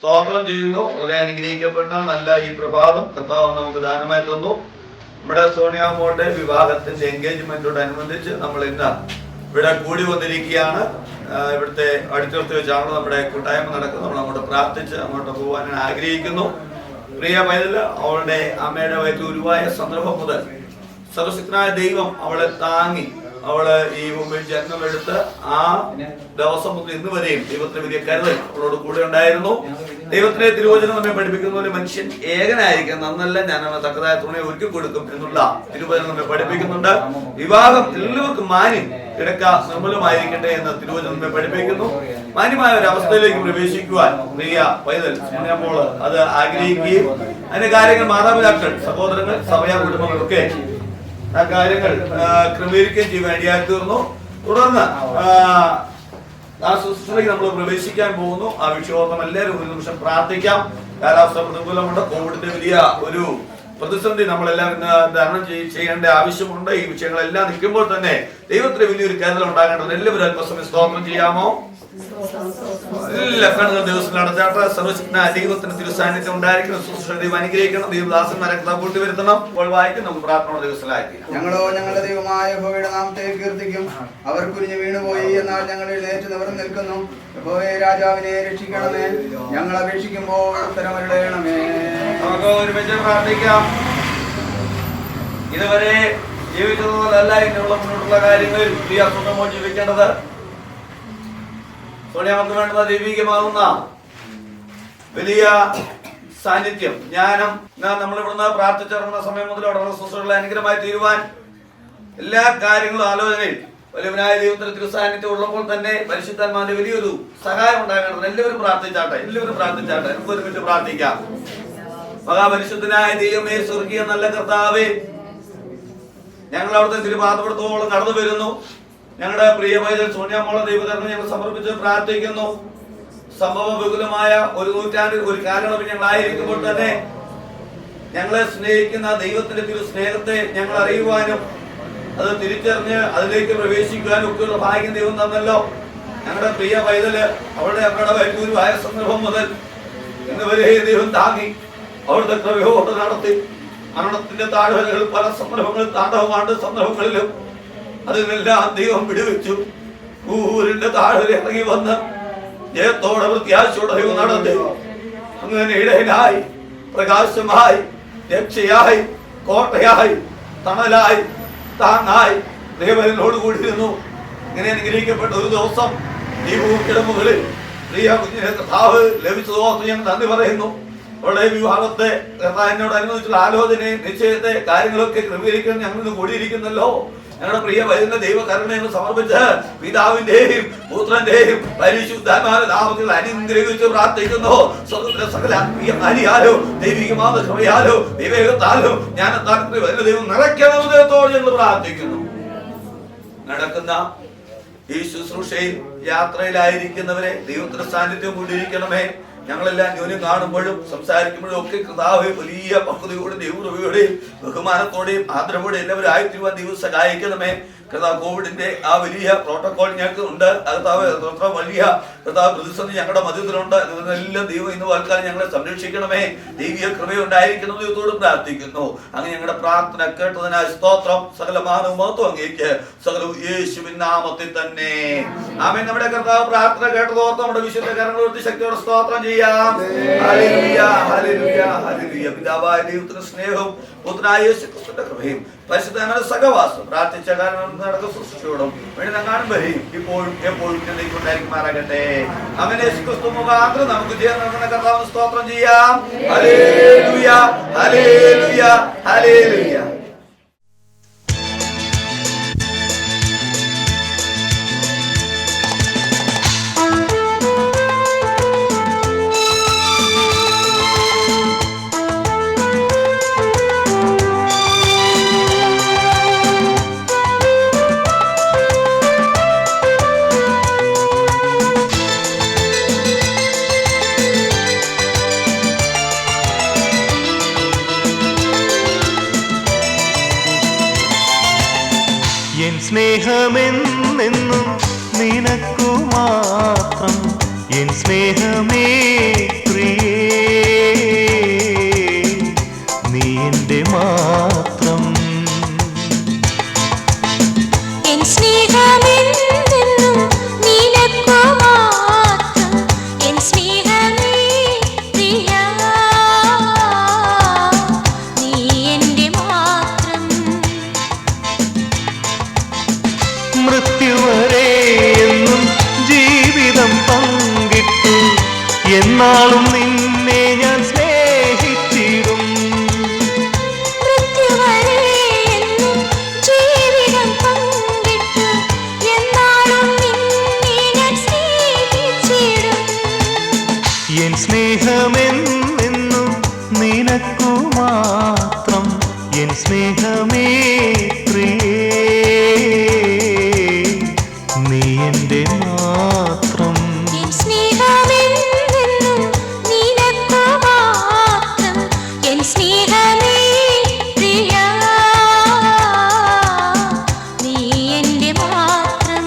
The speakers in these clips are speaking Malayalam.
സ്തോത്രം ചെയ്യുന്നു. വളരെ അനുഗ്രഹിക്കപ്പെട്ട നല്ല ഈ പ്രഭാതം കർത്താവ് നമുക്ക് ദാനമായി തന്നു. നമ്മുടെ സോണിയാമോളുടെ വിവാഹത്തിന്റെ എൻഗേജ്മെന്റോടനുബന്ധിച്ച് നമ്മൾ ഇന്ന് ഇവിടെ കൂടി വന്നിരിക്കുകയാണ്. ഇവിടുത്തെ അടുത്തടുത്ത് വെച്ചാണ് നമ്മുടെ കൂട്ടായ്മ നടക്കുന്നത്. നമ്മൾ അങ്ങോട്ട് പ്രാർത്ഥിച്ച് അങ്ങോട്ട് പോകാൻ ഞാൻ ആഗ്രഹിക്കുന്നു. പ്രിയ പൈതൽ, അവളുടെ അമ്മയുടെ വയറ്റിൽ ഉരുവായ സന്ദർഭം മുതൽ സർവശക്തനായ ദൈവം അവളെ താങ്ങി അവള് ഈ മുമ്പിൽ ജന്മമെടുത്ത് ആ ദിവസം മുതൽ ഇന്ന് വരെയും ദൈവത്തിന് വലിയ കരുതൽ അവളോട് കൂടെ ഉണ്ടായിരുന്നു. ദൈവത്തിന്റെ തിരുവചനം നമ്മെ പഠിപ്പിക്കുന്ന പോലെ മനുഷ്യൻ ഏകനായിരിക്കും, നന്നല്ല ഞാൻ അവന് തക്കതായ തുണയെ ഒരുക്കി കൊടുക്കും എന്നുള്ള തിരുവചനം നമ്മെ പഠിപ്പിക്കുന്നുണ്ട്. വിവാഹം എല്ലാവർക്കും മാന്യം കിടക്ക നിർമ്മലമായിരിക്കട്ടെ എന്ന് തിരുവചനം നമ്മെ പഠിപ്പിക്കുന്നു. മാന്യമായ ഒരു അവസ്ഥയിലേക്ക് പ്രവേശിക്കുവാൻ പ്രിയ പൈതൽ മോള് അത് ആഗ്രഹിക്കുകയും അതിന്റെ കാര്യങ്ങൾ മാതാപിതാക്കൾ, സഹോദരങ്ങൾ, സഭയാ കുടുംബങ്ങളൊക്കെ ആ കാര്യങ്ങൾ ക്രമീകരിക്കുകയും ചെയ്യാൻ വേണ്ടിയായി തീർന്നു. തുടർന്ന് ആ ശുശ്രൂഷയ്ക്ക് നമ്മൾ പ്രവേശിക്കാൻ പോകുന്നു. ആ വിഷയോർത്തം എല്ലാവരും ഒരു നിമിഷം പ്രാർത്ഥിക്കാം. കാലാവസ്ഥ പ്രതികൂലമുണ്ട്, കോവിഡിന്റെ വലിയ ഒരു പ്രതിസന്ധി നമ്മളെല്ലാം ഇന്ന് തരണം ചെയ്യേണ്ട ആവശ്യമുണ്ട്. ഈ വിഷയങ്ങളെല്ലാം നിൽക്കുമ്പോൾ തന്നെ ദൈവത്തിന് വലിയൊരു കരുതൽ ഉണ്ടാകേണ്ടത്. എല്ലാവരും അല്പസമയം സ്തോത്രം ചെയ്യാമോ? എല്ലാ കണ്ണുകൾ ദിവസം നടത്താട്ടെ. സർവശക്തനായ ദൈവത്തിന് തിരുസാന്നിധ്യം ഉണ്ടായിരിക്കണം. ദൈവം അനുഗ്രഹിക്കണം. ദൈവദാസന്മാരെ കൂട്ടി വരുത്തണം. ഇപ്പോൾ വായിക്കും നമുക്ക് പ്രാർത്ഥന ദിവസത്തിലാക്കി. ഞങ്ങളോ ഞങ്ങളുടെ ദൈവമായ യഹോവയുടെ നാമത്തെ കീർത്തിക്കും. അവർ കുനിഞ്ഞു വീണുപോയി, എന്നാൽ ഞങ്ങൾ എഴുന്നേറ്റ് നിവർന്ന് നിൽക്കുന്നു. യഹോവേ, രാജാവിനെ രക്ഷിക്കണമേ. ഞങ്ങൾ അപേക്ഷിക്കുമ്പോൾ ഉത്തരമരുളണമേ. നമുക്ക് ഒരുമിച്ച് പ്രാർത്ഥിക്കാം. ഇതുവരെ ജീവിച്ചതുപോലല്ല ഇനിയുള്ള മുന്നോട്ടുള്ള കാര്യങ്ങളിൽ ഈ അസുഖമോ ജീവിക്കേണ്ടത്. നമുക്ക് വേണ്ടത് ദൈവികമാകുന്ന വലിയ സാന്നിധ്യം, ജ്ഞാനം. നമ്മളിവിടുന്ന് പ്രാർത്ഥിച്ചിറങ്ങുന്ന സമയം മുതൽ അവിടെ ശുശ്രൂഷകളെ അനുഗ്രഹമായി തീരുവാൻ എല്ലാ കാര്യങ്ങളും ആലോചനയിൽ വലിയവനായ ദൈവത്തിന്റെ തിരുസാന്നിധ്യം ഉള്ളപ്പോൾ തന്നെ പരിശുദ്ധാത്മാവിന്റെ വലിയൊരു സഹായം ഉണ്ടാകേണ്ടത്. എല്ലാവരും പ്രാർത്ഥിച്ചാട്ടെ, എല്ലാവരും പ്രാർത്ഥിച്ചാട്ടെ. നമുക്ക് ഒരുമിച്ച് പ്രാർത്ഥിക്കാം. മഹാപരിശുദ്ധനായ ദൈവമേ, സ്വർഗീയ നല്ല കർത്താവേ, ഞങ്ങൾ അവിടുത്തെ തിരുപാദപ്പെടുത്തോളം കടന്നു വരുന്നു. ഞങ്ങളുടെ പ്രിയ പൈതൽ സോണിയാമോളെ ദൈവകരണം ഞങ്ങൾ സമർപ്പിച്ച് പ്രാർത്ഥിക്കുന്നു. സംഭവ ബഹുലമായ ഒരു നൂറ്റാണ്ടിൽ ഒരു കാലയളവിൽ ഞങ്ങളായിരിക്കുമ്പോൾ തന്നെ ഞങ്ങളെ സ്നേഹിക്കുന്ന ദൈവത്തിന്റെ തിരു സ്നേഹത്തെ ഞങ്ങൾ അറിയുവാനും അത് തിരിച്ചറിഞ്ഞ് അതിലേക്ക് പ്രവേശിക്കുവാനും ഒക്കെയുള്ള ഭാഗ്യം ദൈവം തന്നല്ലോ. ഞങ്ങളുടെ പ്രിയ പൈതല് അവളുടെ അമ്മയുടെ വൈദ്യുതിയായ സന്ദർഭം മുതൽ ഇന്ന് വരെ ദൈവം താങ്ങി അവിടുത്തെ കൃപയോട് നടത്തി. മരണത്തിന്റെ താഴ്വരകൾ പല സന്ദർഭങ്ങളിൽ താണ്ഡവമാണ്ട് സന്ദർഭങ്ങളിലും അതിനെല്ലാം ദൈവം വിടുവിച്ചു. ഊരിന്റെ താഴെ ഇറങ്ങി വന്ന് ജയത്തോടെ പ്രത്യാശയോടെ ദൈവം നടത്തി. അങ്ങനെ ഇടയനായി, പ്രകാശമായി, രക്ഷയായി, കോട്ടയായി, തണലായി, താങ്ങായി ദൈവനോട് കൂടിയിരുന്നു. ഇങ്ങനെ അനുഗ്രഹിക്കപ്പെട്ട ഒരു ദിവസം ഈ ഭൂമിയുടെ മുകളിൽ പ്രിയ കുഞ്ഞിനെ കർത്താവ് ലഭിച്ചതോർത്ത് ഞങ്ങൾ നന്ദി പറയുന്നു. അവളുടെ വിവാഹത്തെ എന്നോട് അനുബന്ധിച്ചുള്ള ആലോചനയും നിശ്ചയത്തെ കാര്യങ്ങളൊക്കെ ക്രമീകരിക്കാൻ ഞങ്ങൾ കൂടിയിരിക്കുന്നല്ലോ. ഞങ്ങളുടെ പ്രിയ വരുന്ന ദൈവകരുണയെന്ന് സമർപ്പിച്ച് പിതാവിന്റെയും പുത്രന്റെയും പരിശുദ്ധാത്മാവിന്റെ നാമത്തിൽ അനുഗ്രഹിച്ച് പ്രാർത്ഥിക്കുന്നു. സ്വതന്ത്ര സകല ആത്മീയമായാലോ ദൈവികമായ കൃപയാലോ വിവേകത്താലോ ജ്ഞാനത്താലോ വരുന്ന ദൈവം നിറയ്ക്കണമെന്നതോടെ ഞങ്ങൾ പ്രാർത്ഥിക്കുന്നു. നടക്കുന്ന ഈ ശുശ്രൂഷയിൽ യാത്രയിലായിരിക്കുന്നവരെ ദൈവത്തിന്റെ സാന്നിധ്യം കൊണ്ടിരിക്കണമേ. ഞങ്ങളെല്ലാം ജോലി കാണുമ്പോഴും സംസാരിക്കുമ്പോഴും ഒക്കെ കർത്താവേ വലിയ പക്വതയോടെയും ദൈവകൃപയോടെയും ബഹുമാനത്തോടെയും ആദരവോടെ എല്ലാവരും ആയിത്തീരുവാൻ ദൈവം സഹായിക്കണമേ. കർത്താവ് കോവിഡിന്റെ ആ വലിയ പ്രോട്ടോകോൾ ഞങ്ങൾക്ക് ഉണ്ട്. കർത്താവ് വലിയ കർത്താവ് പ്രതിസന്ധി ഞങ്ങളുടെ മധ്യത്തിലുണ്ട്. ഇതെല്ലാം ദൈവം ഇന്ന് വാൽക്കാലം ഞങ്ങളെ സംരക്ഷിക്കണമേ. ദൈവീയ കൃപയുണ്ടായിരിക്കണം ദൈവത്തോട് പ്രാർത്ഥിക്കുന്നു. അങ്ങനെ ഞങ്ങളുടെ പ്രാർത്ഥന കേട്ടതിനായി സ്തോത്രം. സകല മാനവും മഹത്വം അങ്ങേക്ക്, സകല യേശുവിൻ നാമത്തിൽ തന്നെ ആമേൻ. നമ്മുടെ കർത്താവ് പ്രാർത്ഥന കേട്ടതോർത്ത് നമ്മുടെ വിശുദ്ധ കരങ്ങളോട് ശക്തിയോടെ സ്തോത്രം ചെയ്യാം. Hallelujah, hallelujah, hallelujah. പിതാവായ ദൈവത്തിന്റെ സ്നേഹവും പുത്രനായ യേശുക്രിസ്തുവിന്റെ കൃപയും പരിശുദ്ധ സഹവാസം പ്രാർത്ഥിച്ച കാരണം നടക്കുന്ന ശുശ്രൂഷയോടും വേണ്ടി നങ്ങാനും വരെയും ഇപ്പോഴും എപ്പോഴും ഉണ്ടായിരിക്കുമാറാകട്ടെ. അവൻ യേശുക്രിസ്തു മുഖാന്തരം നമുക്ക് ചെയ്യാൻ നടക്കുന്ന കർത്താവിന് സ്തോത്രം ചെയ്യാം. Hallelujah, hallelujah, hallelujah. സ്നേഹമെന്നെന്നും നിനക്കു മാത്രം എൻ സ്നേഹമേ പ്രിയേ, നീ എൻ്റെ മാത്രം. എൻ സ്നേഹമെന്നും നിനക്കു മാത്രം. എൻ സ്നേഹമേ പ്രിയാ, നീ എൻ്റെ മാത്രം. മൃത്യുവരെ എന്നും ജീവിതം പങ്കിട്ടു, എന്നാളും നിന്നെ ഞാൻ സ്നേഹിച്ചിടും. മൃത്യുവരെ എന്നും ജീവിതം പങ്കിട്ടു, എന്നാളും നിന്നെ ഞാൻ സ്നേഹിച്ചിടും. എൻ സ്നേഹമെന്നും നിനക്കു മാത്രം. എൻ സ്നേഹമേ പ്രിയേ, നീ എൻ്റെ മാത്രം. എൻ സ്നേഹമെന്നും നിനക്കു മാത്രം. എൻ സ്നേഹമേ പ്രിയാ, നീ എൻ്റെ മാത്രം.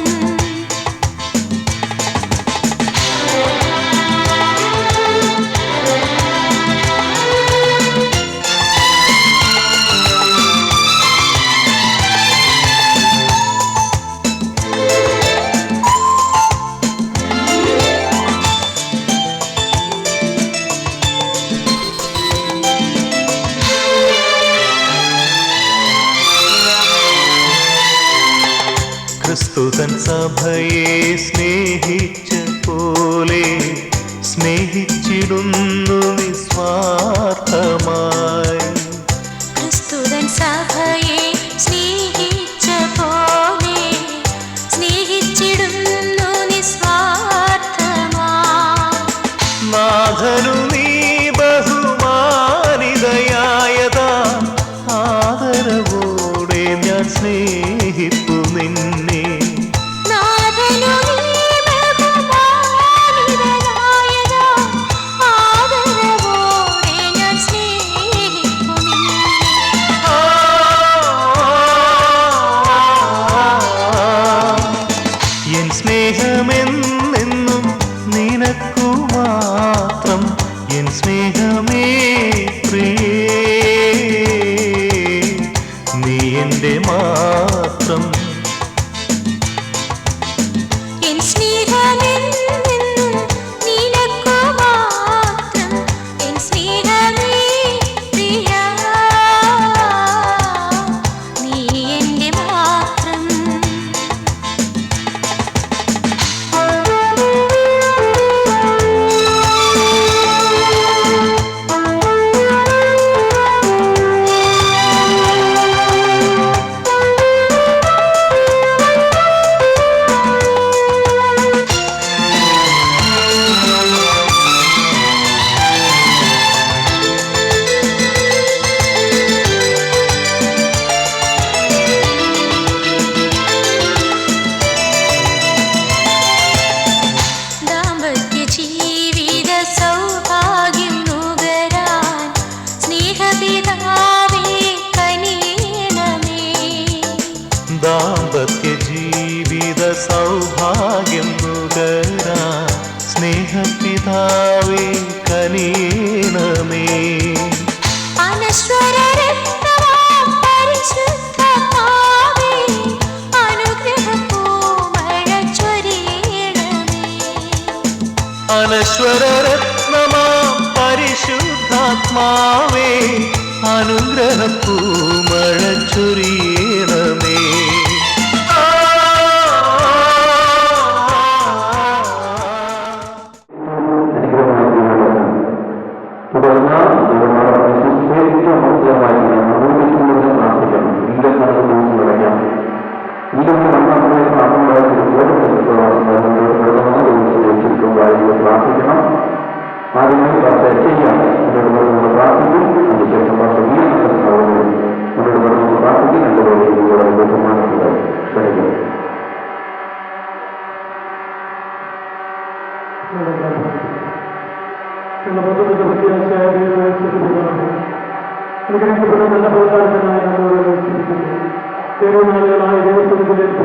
ക്രിസ്തുതൻ സഭയെ സ്നേഹിച്ച പോലെ സ്നേഹിച്ചിടുന്നു നിസ്വാർത്ഥമായി. ക്രിസ്തുതൻ സഭയെ സ്നേഹിച്ച പോലെ സ്നേഹിച്ചിടുന്നു നിസ്വാർത്ഥമായി. നാഥനു നീ ബഹുമാനിതയായതാ, ആദരവോടെ ഞാൻ സ്നേഹിപ്പു നിന്നെ. നാഥനു നീ ബഹുമാനിതനായതാ, ആദരവോടെ ഞാൻ സ്നേഹിപ്പു നിന്നെ. എൻ സ്നേഹമെന്നും നിനക്കു മാത്രം. എൻ സ്നേഹമേ പ്രിയേ, നീ എൻ്റെ മാത്രം. എൻ സ്നേഹമെന്നും നിനക്കു മാത്രം. എൻ സ്നേഹമേ പ്രിയാ, നീ എൻ്റെ മാത്രം. ദാമ്പത്യ ജീവിത സൗഭാഗ്യം നുകരാൻ സ്നേഹപിതാവേ കനിയണമേ. ദാമ്പത്യ ജീവിത സൗഭാഗ്യം നുകരാൻ സ്നേഹപിതാവേ കനിയണമേ. അനശ്വരരത്നമാം പരിശുദ്ധാത്മാവേ, അനുഗ്രഹപൂമഴ ചൊരിയണമേ. അനശ്വരരത്നമാം പരിശുദ്ധാത്മാവേ, അനുഗ്രഹപ്പൂമഴ ചൊരിയണമേ. ദിവസത്തിലേക്ക്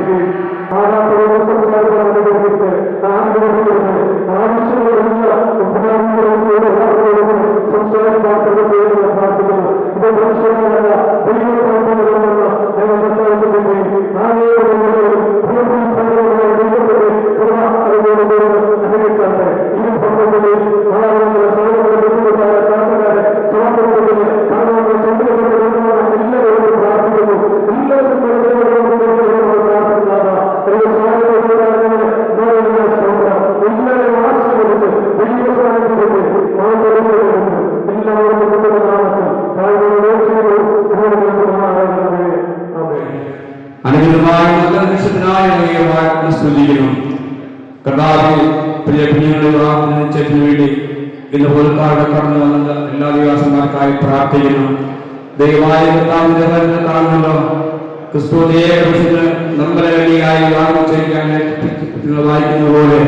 ദൈവമായ നല്ല നിമിഷത്തിനായ സ്തുതിക്കുന്നു. കർത്താവേ, പ്രിയ കുഞ്ഞുങ്ങളുടെ വിവാഹത്തിന് വേണ്ടി ഇന്ന് പോലക്കാരുടെ കടന്നു വന്നത് എല്ലാ ദിവസന്മാർക്കായി പ്രാർത്ഥിക്കുന്നു. ദൈവമായ കർത്താവിന്റെ വചനം കാണുന്നല്ലോ, ക്രിസ്തുവിന്റെ നിർമ്മലകനിയായി വിവാഹം ചെയ്യാൻ വായിക്കുന്ന പോലെ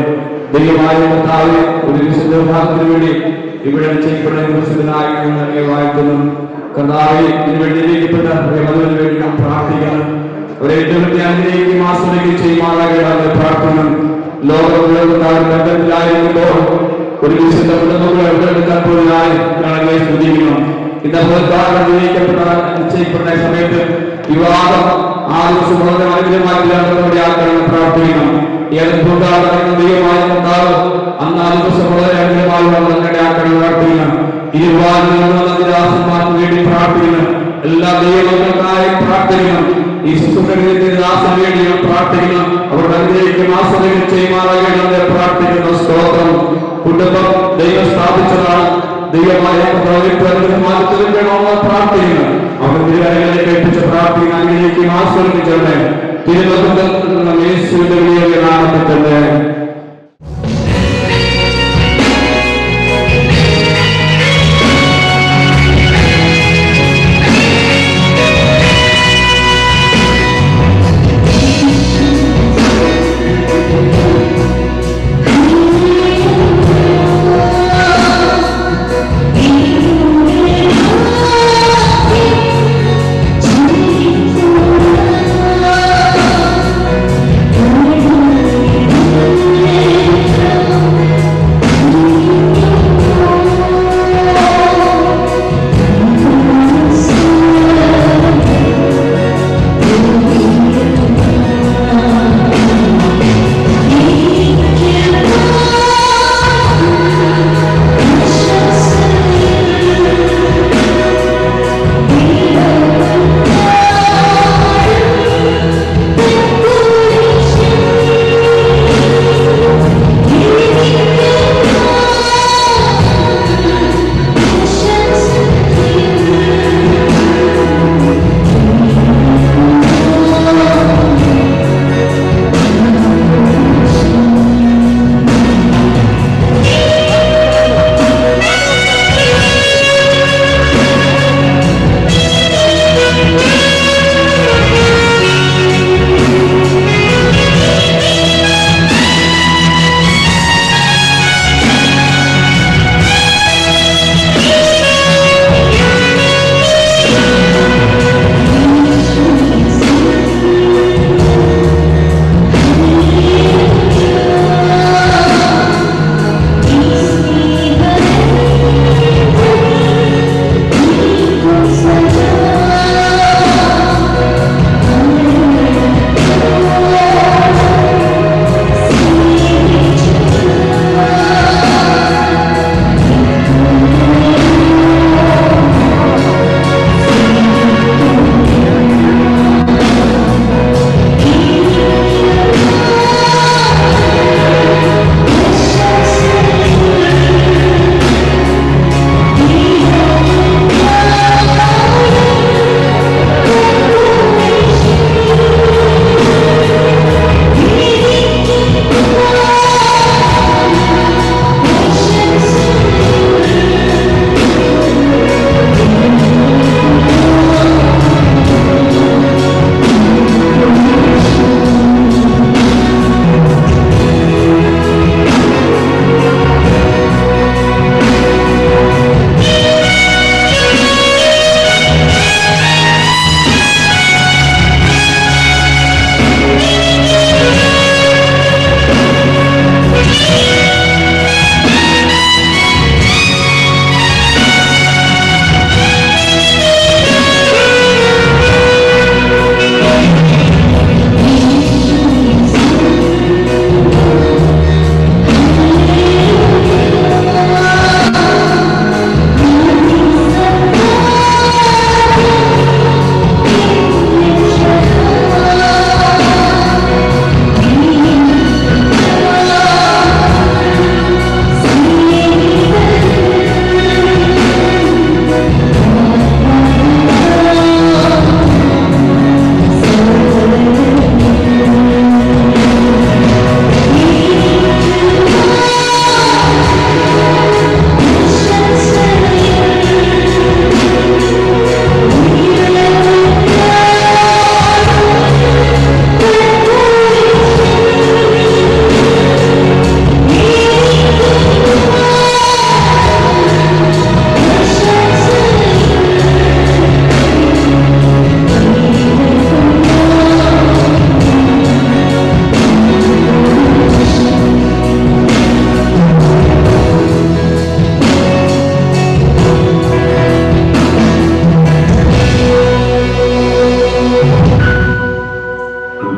ദൈവമായ കർത്താവ് ഒരു വിശുദ്ധ വിവാഹത്തിന് വേണ്ടി ഇവിടെ ചെയ്യപ്പെടുന്ന വിശുദ്ധനായി ഞങ്ങളെ വായിക്കുന്നു. കർത്താവെ, ഇതിനു വേണ്ടി ഇരിക്കപ്പെട്ട മധുവിന് വേണ്ടി നാം പ്രാർത്ഥിക്കണം. ഒരേ ആഗ്രഹിക്കുകയും ആസ്വദിക്കുകയും ചെയ്യുമാറാകേണ്ടത് പ്രാർത്ഥിക്കണം. ബന്ധത്തിലായിരിക്കുമ്പോൾ ഒരു വിശുദ്ധ കുടുംബങ്ങളെടുക്കാൻ ഞങ്ങളെ സ്തുതിക്കണം. നിശ്ചയിക്കപ്പെട്ട സമയത്ത് വിവാഹം ആ ദിവസം വളരെ അനുഗ്രഹമാക്കി ആക്കണം പ്രാർത്ഥിക്കണം. ഏതൊക്കെ ദൈവമായ ഉണ്ടാവും അന്ന് ആ ദിവസം വളരെ അനുഗ്രഹമായി ഞങ്ങളുടെ ആക്കണം പ്രാർത്ഥിക്കണം. ഇരുവാദാസന്മാർക്ക് വേണ്ടി പ്രാർത്ഥിക്കണം. എല്ലാ ദൈവങ്ങൾക്കായി പ്രാർത്ഥിക്കണം. ഈ ശുശ്രൂഷകരുടെ ദാസം വേണ്ടി പ്രാർത്ഥിക്കണം. അവരുടെ അനുഗ്രഹിക്കും ആസ്വദിക്കും ചെയ്യുമാറാകേണ്ടത് പ്രാർത്ഥിക്കുന്നു. സ്തോത്രം. കുടുംബം ദൈവം സ്ഥാപിച്ചതാണ്. ദൈവമായ പ്രാർത്ഥിക്കുന്നു. അവർ തിരുവരങ്ങളെ കേൾപ്പിച്ച പ്രാർത്ഥിക്കുന്ന അനുഗ്രഹിക്കും ആസ്വദിച്ചത് തിരുവനന്തപുരത്ത് യേശുവിന്റെ വലിയ നാമത്തിൽ തന്നെ.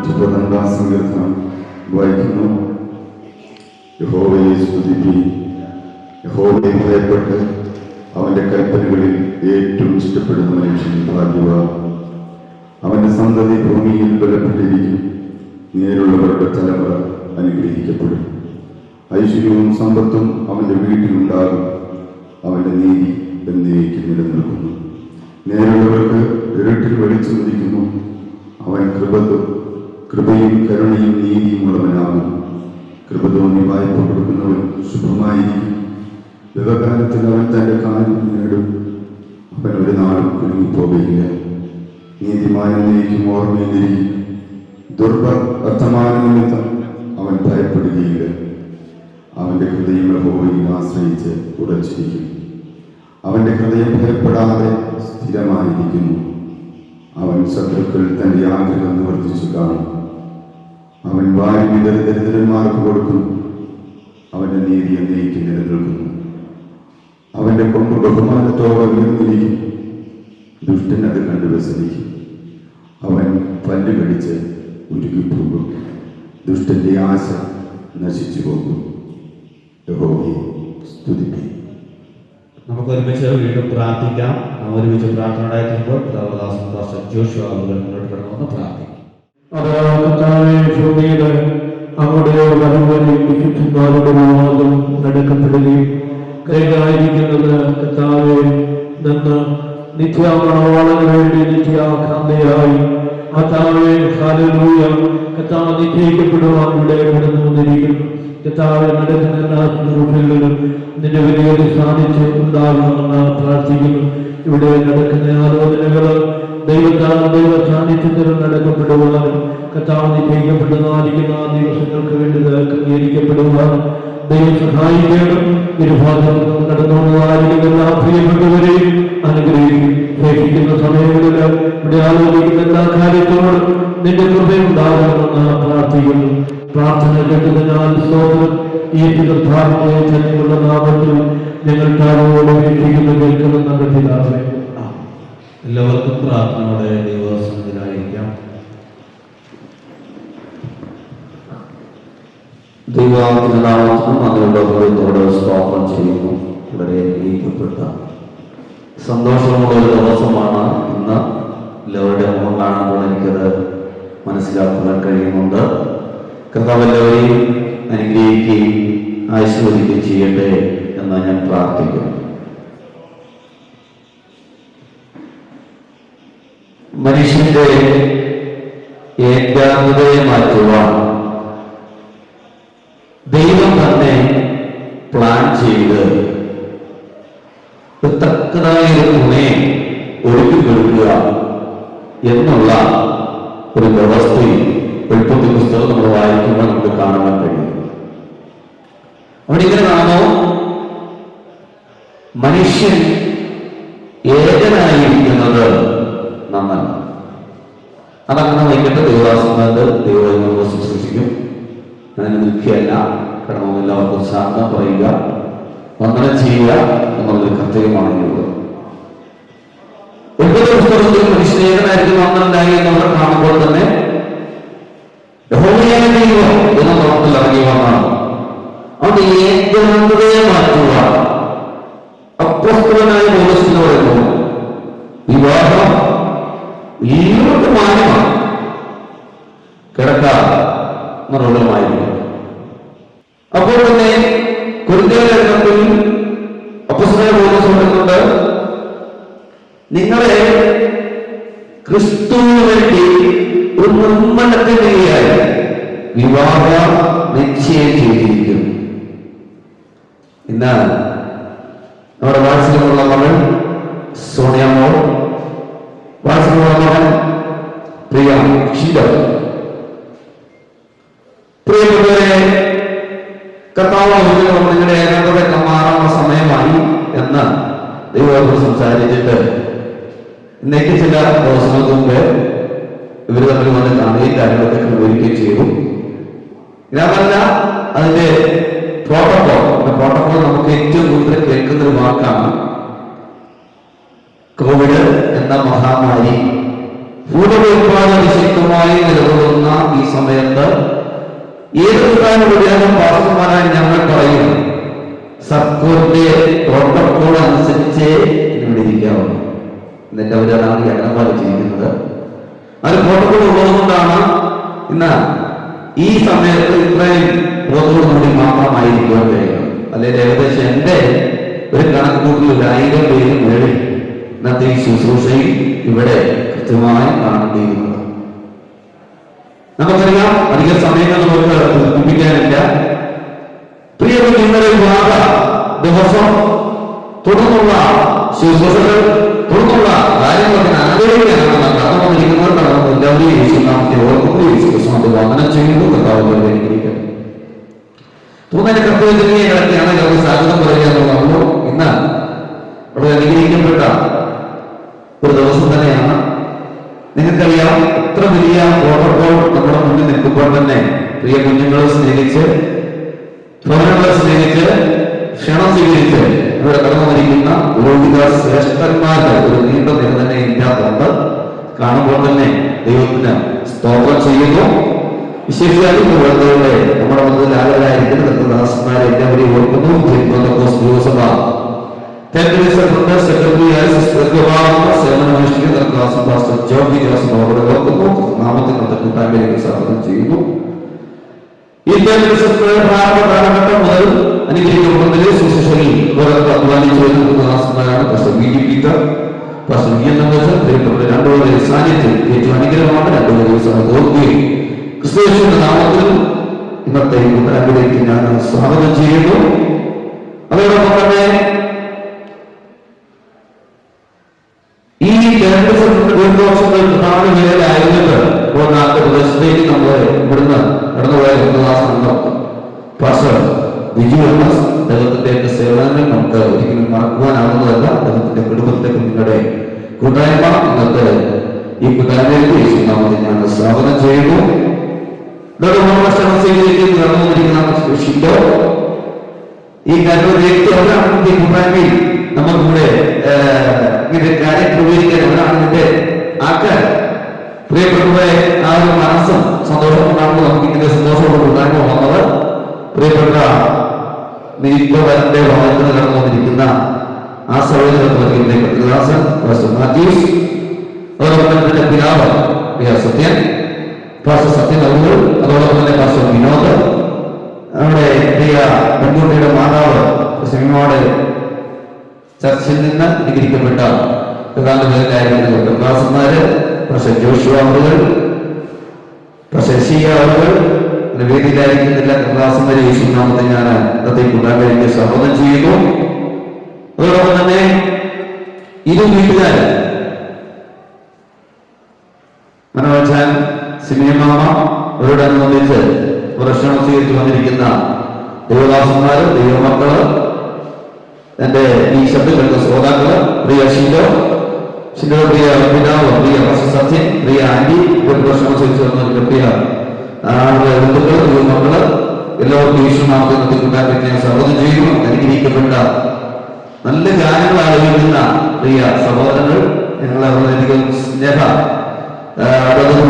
112 സങ്കീർത്തനം വായിക്കുന്നു. യഹോവയെ സ്തുതിപ്പീൻ, യഹോവയെ ഭയപ്പെട്ട് അവന്റെ കൽപ്പനകളിൽ ഏറ്റവും ഇഷ്ടപ്പെടുന്ന മനുഷ്യൻ ഭാഗ്യവാൻ. അവന്റെ സന്തതി ഭൂമിയിൽ ബലപ്പെട്ടിരിക്കും, നേരുള്ളവരുടെ തലമുറ അനുഗ്രഹിക്കപ്പെടും. ഐശ്വര്യവും സമ്പത്തും അവന്റെ വീട്ടിലുണ്ടാകും, അവന്റെ നീതി എന്നേക്കും നിലനിൽക്കുന്നു. നേരുള്ളവർക്ക് ഇരുട്ടിൽ വെളിച്ചമുദിക്കുന്നു, അവൻ കൃപയും കരുണയും നീതിയും ഉള്ളവനാകും. കൃപ തോന്നി വായ്പ കൊടുക്കുന്നവൻ ശുഭമായിരിക്കും. വ്യവകാലത്തിൽ അവൻ തന്റെ കാര്യം നേടും, അവൻ ഒരു നാളും കുലുങ്ങിപ്പോകയില്ല. നീതിമാനേക്കും ഓർമ്മയിലിരിക്കും, ദുർവർത്തമാന നിമിത്തം അവൻ ഭയപ്പെടുകയില്ല. അവന്റെ ഹൃദയം യഹോവയിൽ ആശ്രയിച്ച് ഉറച്ചിരിക്കും, അവന്റെ ഹൃദയം ഭയപ്പെടാതെ സ്ഥിരമായിരിക്കുന്നു. അവൻ ശത്രുക്കൾ തന്റെ ആഗ്രഹം നിവർത്തിച്ചു കാണും. അവൻ വാരി ദരിദ്രന്മാർക്ക് കൊടുക്കും, അവന്റെ നീതി എന്നേക്കും നിലനിൽക്കുന്നു. അവന്റെ കൊമ്പ് ബഹുമാനത്തോടെ ഉയർന്നിരിക്കും, ദുഷ്ടൻ അത് കണ്ടു വ്യസനിക്കും. അവൻ പല്ല് കടിച്ച് ഉരുകിപ്പോകും, ദുഷ്ടന്റെ ആശ നശിച്ചു പോകും. യഹോവയെ സ്തുതിപ്പീൻ. നമുക്ക് ഒരുമിച്ച് വീണ്ടും പ്രാർത്ഥിക്കാം. നാം ഒരുമിച്ച് പ്രാർത്ഥനയുടെ എത്തുമ്പോൾ ജോഷുവ മുന്നോട്ട് കടന്നുവന്ന് പ്രാർത്ഥിക്കും. അങ്ങോട്ട് വരവരെ വിശുദ്ധന്മാരുടെ വിവാദം നടക്കപ്പെടുകയും കൈകായിരിക്കുന്നത് കർത്താവെ നിന്ന് നിത്യമണവാളന് വേണ്ടി നിത്യാകാന്തയായി കർത്താവെ ഹല്ലേലൂയ കർത്താവ് നിശ്ചയിക്കപ്പെടുവാൻ ഇവിടെ കടന്നു വന്നിരിക്കുന്നു. കർത്താവെ നടക്കുന്ന എല്ലാ സന്ദർഭങ്ങളിലും നിന്റെ വലിയൊരു സാന്നിധ്യം ഉണ്ടാകണമെന്ന് പ്രാർത്ഥിക്കുന്നു. ഇവിടെ നടക്കുന്ന ആലോചനകൾ ദൈവ സാന്നിധ്യത്തിൽ നടക്കപ്പെടുവാനും കർത്താവ് നിശ്ചയിക്കപ്പെടുന്നതായിരിക്കുന്ന ദിവസങ്ങൾക്ക് വേണ്ടി ക്രമീകരിക്കപ്പെടുവാനും ദൈവം സഹായിക്കണം. ഇരുഭാഗം നടന്നുകൊണ്ടതായിരിക്കുന്ന എല്ലാ പ്രിയപ്പെട്ടവരെയും അനുഗ്രഹിക്കും. ശേഷിക്കുന്ന സമയങ്ങളിൽ ഇവിടെ ആലോചിക്കുന്ന എല്ലാ കാര്യത്തോടും നിന്റെ കൃപയുണ്ടാകണമെന്ന് പ്രാർത്ഥിക്കുന്നു. പ്രാർത്ഥന കേട്ടതിനാൽ സ്തോത്രം. ഈ കർത്താവിന്റെ ജനങ്ങളുടെ നാമത്തിൽ ഞങ്ങൾ താഴോട് വീക്ഷിക്കുന്നു കേൾക്കുമെന്ന പിതാവേ. എല്ലാവർക്കും പ്രാർത്ഥനയോടെ ദൈവസന്നിധിയിലായിരിക്കാം. ദൈവനാമത്തിനും അതിനുള്ള ഹൃദയത്തോട് സ്തോത്രം ചെയ്യുന്നു. വളരെ അനുഗ്രഹിക്കപ്പെട്ട സന്തോഷമുള്ള ഒരു ദിവസമാണ് ഇന്ന്. എല്ലാവരുടെ മുഖം കാണുമ്പോൾ എനിക്കത് മനസ്സിലാക്കുവാൻ കഴിയുന്നുണ്ട്. കർത്താവ് എല്ലാവരെയും അനുഗ്രഹിക്കുകയും ആശീർവദിക്കുകയും ചെയ്യട്ടെ എന്ന് ഞാൻ പ്രാർത്ഥിക്കുന്നു. മനുഷ്യന്റെ ഏകാഗ്രതയെ മാറ്റുവാൻ ദൈവം തന്നെ പ്ലാൻ ചെയ്ത് തക്കതായ ഒരു തുണയെ ഒരുക്കി കൊടുക്കുക എന്നുള്ള ഒരു വ്യവസ്ഥയിൽ ഉൽപ്പത്തി പുസ്തകം നമ്മൾ വായിക്കുമ്പോൾ നമുക്ക് കാണുവാൻ കഴിയും. അവിടെ ഇങ്ങനെ കാണോ, മനുഷ്യൻ ഏകനായിരിക്കുന്നത് നന്നല്ല. അതങ്ങനെ വൈകിട്ട് ദൈവദാസന്മാർക്ക് ദൈവം ശുശ്രൂഷിക്കും. അതിന് നിൽക്കുകയല്ല, കടന്നു എല്ലാവർക്കും ശാന്തം പറയുക, വന്ദനം ചെയ്യുക എന്നുള്ളൊരു കർത്തവ്യമാണുള്ളത്. ഒൻപത് പുസ്തകത്തിൽ മനുഷ്യനേകനായിരിക്കും വന്ദനനായി എന്നവർ കാണുമ്പോൾ തന്നെ യഹോവയായ ദൈവം എന്ന നോട്ടത്തിൽ ഇറങ്ങി വന്നാണ്. അവന്റെ ഏകാന്തതയെ മാറ്റുക. അപ്പോസ്തലനായ പൗലോസിന് പറയുന്നു, വിവാഹം ഏതൊക്കെ മാന്യമാണ്, കിടക്കാറുമായിരിക്കും. അപ്പോൾ തന്നെ കൊരിന്ത്യർക്കെങ്കിൽ അപ്പോസ്തലനായ പൗലോസ് പറയുന്നുണ്ട്, നിങ്ങളെ ക്രിസ്തുവിന് വേണ്ടി ഒരു നിർമ്മലത്തിനായി വിവാഹം നിശ്ചയം ചെയ്തിരിക്കുന്നു. ഇന്ന് നമ്മുടെ വാത്സല്യമുള്ള മകൾ സോണിയമോൾ, വാത്സല്യമുള്ള മകൻ പ്രിയ ഷീല, പ്രിയപ്പെട്ടവരെ, കർത്താവ് നിങ്ങളുടെ ഏകാന്തതയൊക്കെ മാറാനുള്ള സമയമായി എന്ന് ദൈവത്തോട് സംസാരിച്ചിട്ട് ഇന്നേക്ക് ചില ദിവസങ്ങൾക്ക് മുമ്പ് ഇവർ തമ്മിൽ വന്ന് കാണുകയും കാര്യങ്ങളൊക്കെ ക്രമീകരിക്കുകയും ചെയ്തു. ഇതല്ല അതിന്റെ പ്രോട്ടോകോൾ നമുക്ക് ഏറ്റവും കൂടുതൽ കേൾക്കുന്ന ഒരു വാക്കാണ് കോവിഡ് എന്ന മഹാമാരി. ഭൂതോൽപാദന ശക്തമായി നിലകൊള്ളുന്ന ഈ ഏത് കൂട്ടായ്മ പാസ്റ്റർമാരായി ഞങ്ങൾ പറയുന്നു സർക്കാരിന്റെ പ്രോട്ടോകോൾ അനുസരിച്ച് ഇവിടെ ഇരിക്കാവുന്നു. എന്നിട്ട് അവരതാണ് ഈ അടപ്പാട് ചെയ്യുന്നത്. അത് പ്രോട്ടോകോൾ ഉള്ളതുകൊണ്ടാണ് ഇന്ന് ഈ സമയത്ത് ഇത്രയും ബോധത്തോടുകൂടി മാത്രമായിരിക്കുവാൻ കഴിയുന്നത്. അല്ലെങ്കിൽ ഏകദേശം എന്റെ ഒരു കണക്ക് കൂട്ടിൽ 1000 പേര് മേളിൽ ഇന്നത്തെ ഈ ശുശ്രൂഷയിൽ ഇവിടെ കൃത്യമായി കാണേണ്ടിയിരുന്നത്. നമുക്കറിയാം, അധിക സമയങ്ങൾ നമുക്ക് സൂചിപ്പിക്കാനില്ല. പ്രിയപ്പെട്ട ഇന്നലെ വിവാഹ ദിവസം തുടർന്നുള്ള ശുശ്രൂഷകൾ, തുടർന്നുള്ള കാര്യങ്ങളൊക്കെ ആഗ്രഹിക്കാനാണ് കടന്നു വന്നിരിക്കുന്നത്. കടന്നു എല്ലാവരെയും യേശുനാമത്തെ ഓർക്കുന്നു, യേശുക്രിസ്തുവിനെ വന്ദനം ചെയ്യുന്നു. കർത്താവിനെ അനുഗ്രഹിക്കട്ടെ. തോന്നുന്ന കർത്തവ്യത്തിനെ കിടക്കുകയാണ് അവർക്ക് സ്വാഗതം പറയുക എന്നുള്ളൂ. ഇന്ന് വളരെ അനുഗ്രഹിക്കപ്പെട്ട ഒരു ദിവസം തന്നെയാണ്. നിങ്ങൾക്കറിയാം, എത്ര വലിയ പ്രോട്ടോകോൾ നമ്മുടെ മുന്നിൽ നിൽക്കുമ്പോൾ തന്നെ പ്രിയ കുഞ്ഞുങ്ങളെ സ്നേഹിച്ച്, ഭവനങ്ങളെ സ്നേഹിച്ച്, ക്ഷണം സ്വീകരിച്ച് ഇവിടെ കടന്നു വന്നിരിക്കുന്ന പുരോഹിത ശ്രേഷ്ഠന്മാരുടെ ഒരു നീണ്ട നില തന്നെ ഇല്ലാത്തതുകൊണ്ട് കാണുമ്പോൾ തന്നെ ദൈവത്തിന് സ്തോത്രം ചെയ്യുന്നു. വിശേഷിച്ചാലും നമ്മുടെ മുതൽ ആളുകളായിരിക്കുന്ന ദാസന്മാരെ എല്ലാവരെയും ഓർക്കുന്നു. ദിവസഭ സെക്രട്ടറിയായി സേവനമനുഷ്ഠിക്കുന്ന പാസ്റ്റർ ജോബി ജോസഫ് അവരെ ഓർക്കുന്നു. നാമത്തിൽ കൂട്ടായ്മയിലേക്ക് സ്വാഗതം ചെയ്യുന്നു. ഈ പ്രാരംഭ കാലഘട്ടം മുതൽ അനുഗ്രഹിക്കപ്പെടുന്നതിൽ സുശേഷയിൽ അധ്വാനിച്ചു വരുന്ന ദാസന്മാരാണ് pastor V D Peter, pastor V N M പ്രിയപ്പെട്ട രണ്ടുപേരുടെ സാന്നിധ്യം ഏറ്റവും അനുഗ്രഹമാണ്. രണ്ടുപേരും ഓർക്കുകയും ക്രിസ്തുവിന്റെ നാമത്തിൽ ഇന്നത്തെ കൂട്ടായ്മയിലേക്ക് ഞാൻ സ്വാഗതം ചെയ്യുന്നു. അതോടൊപ്പം തന്നെ ഈ 2 വർഷങ്ങൾ പ്രധാന മേഖലയായിരുന്നത് നാട്ടിലെ പ്രദേശത്തേക്ക് നമ്മൾ ഇവിടുന്ന് കടന്നുപോയ പാസ്റ്റർ ബിജു എസ് അദ്ദേഹത്തിന്റെ സേവനങ്ങൾ നമുക്ക് ഒരിക്കലും മറക്കുവാനാവുന്നതല്ല. അദ്ദേഹത്തിന്റെ കുടുംബത്തെ കുഞ്ഞുങ്ങളുടെ കൂട്ടായ്മ ഇന്നത്തെ ഈ കൂട്ടായ്മയിലേക്ക് യേശുനാമത്തിൽ ഞാൻ സ്വാഗതം ചെയ്യുന്നു. കടന്നുവന്നിരിക്കുന്ന ഈ കാര്യത്തിലേക്ക് അവരാണ് ഈ കൂട്ടായ്മയിൽ നമുക്കിവിടെ ഇങ്ങനെ കാര്യം ക്രമീകരിക്കാൻ അവരാണ് ഇതിന്റെ ആക്കാൻ. പ്രിയപ്പെട്ടവരെ, ആ ഒരു മനസ്സും സന്തോഷമുണ്ടാകുമ്പോൾ നമുക്ക് ഇതിന്റെ സന്തോഷത്തോട് കൂട്ടായ്മ വന്നത് പ്രിയപ്പെട്ട നീപ്പവരന്റെ ഭവനത്തിൽ കടന്നു വന്നിരിക്കുന്ന ആ സഹോദരത്തിന്റെ കൃത്യദാസൻ പാസ്റ്റർ മാത്യൂസ്, അതോടൊപ്പം തന്നെ പിതാവ് പ്രിയ സത്യൻ, പാസ്റ്റർ സത്യൻ അവர்கள், അതോടൊപ്പം തന്നെ പാസ്റ്റർ വിനോദ്, നമ്മുടെ പ്രിയ പെൺകുട്ടിയുടെ മാതാവ് സിനിമയുടെ ചർച്ചിൽ നിന്ന് അനുഗ്രഹിക്കപ്പെട്ട പ്രധാന പേരിലായിരുന്ന കൃത്യദാസന്മാര്, പാസ്റ്റർ ജോഷുവ അവர்கள், പാസ്റ്റർ ഷിയ അവர்கள், വേദിയിലായിരിക്കുന്നില്ല കൃത്യദാസന്മാരെ യേശുനാമത്തെ ഞാൻ ഇന്നത്തെ കൂട്ടായ്മയിലേക്ക് സ്വാഗതം ചെയ്യുന്നു. അതോടൊപ്പം തന്നെ വീട്ടുകാര് മനോജാൻ സിനിമാമ അവരോടനുബന്ധിച്ച് പ്രശ്നം സ്വീകരിച്ചു വന്നിരിക്കുന്ന ദൈവദാസന്മാര്, ദൈവമക്കള്, എന്റെ ഈ ശബ്ദങ്ങൾക്ക് ശ്രോതാക്കള്, പ്രിയ ഷിൻഡോ പ്രിയ പിതാവ്, പ്രിയ സത്യൻ, പ്രിയ ആന്റി, പ്രശ്നം സ്വീകരിച്ചു വന്ന പ്രിയ ബന്ധുക്കള്, ദൈവമക്കള്, എല്ലാവർക്കും യേശുനാമത്തിൽ കൂട്ടായ്മയ്ക്ക് ഞാൻ സ്വാഗതം ചെയ്യുന്നു. അനുഗ്രഹിക്കപ്പെട്ട നല്ല ഗാനങ്ങൾ ആലോചിക്കുന്ന പ്രിയ സഹോദരങ്ങൾ, ഞങ്ങളെ വളരെയധികം സ്നേഹ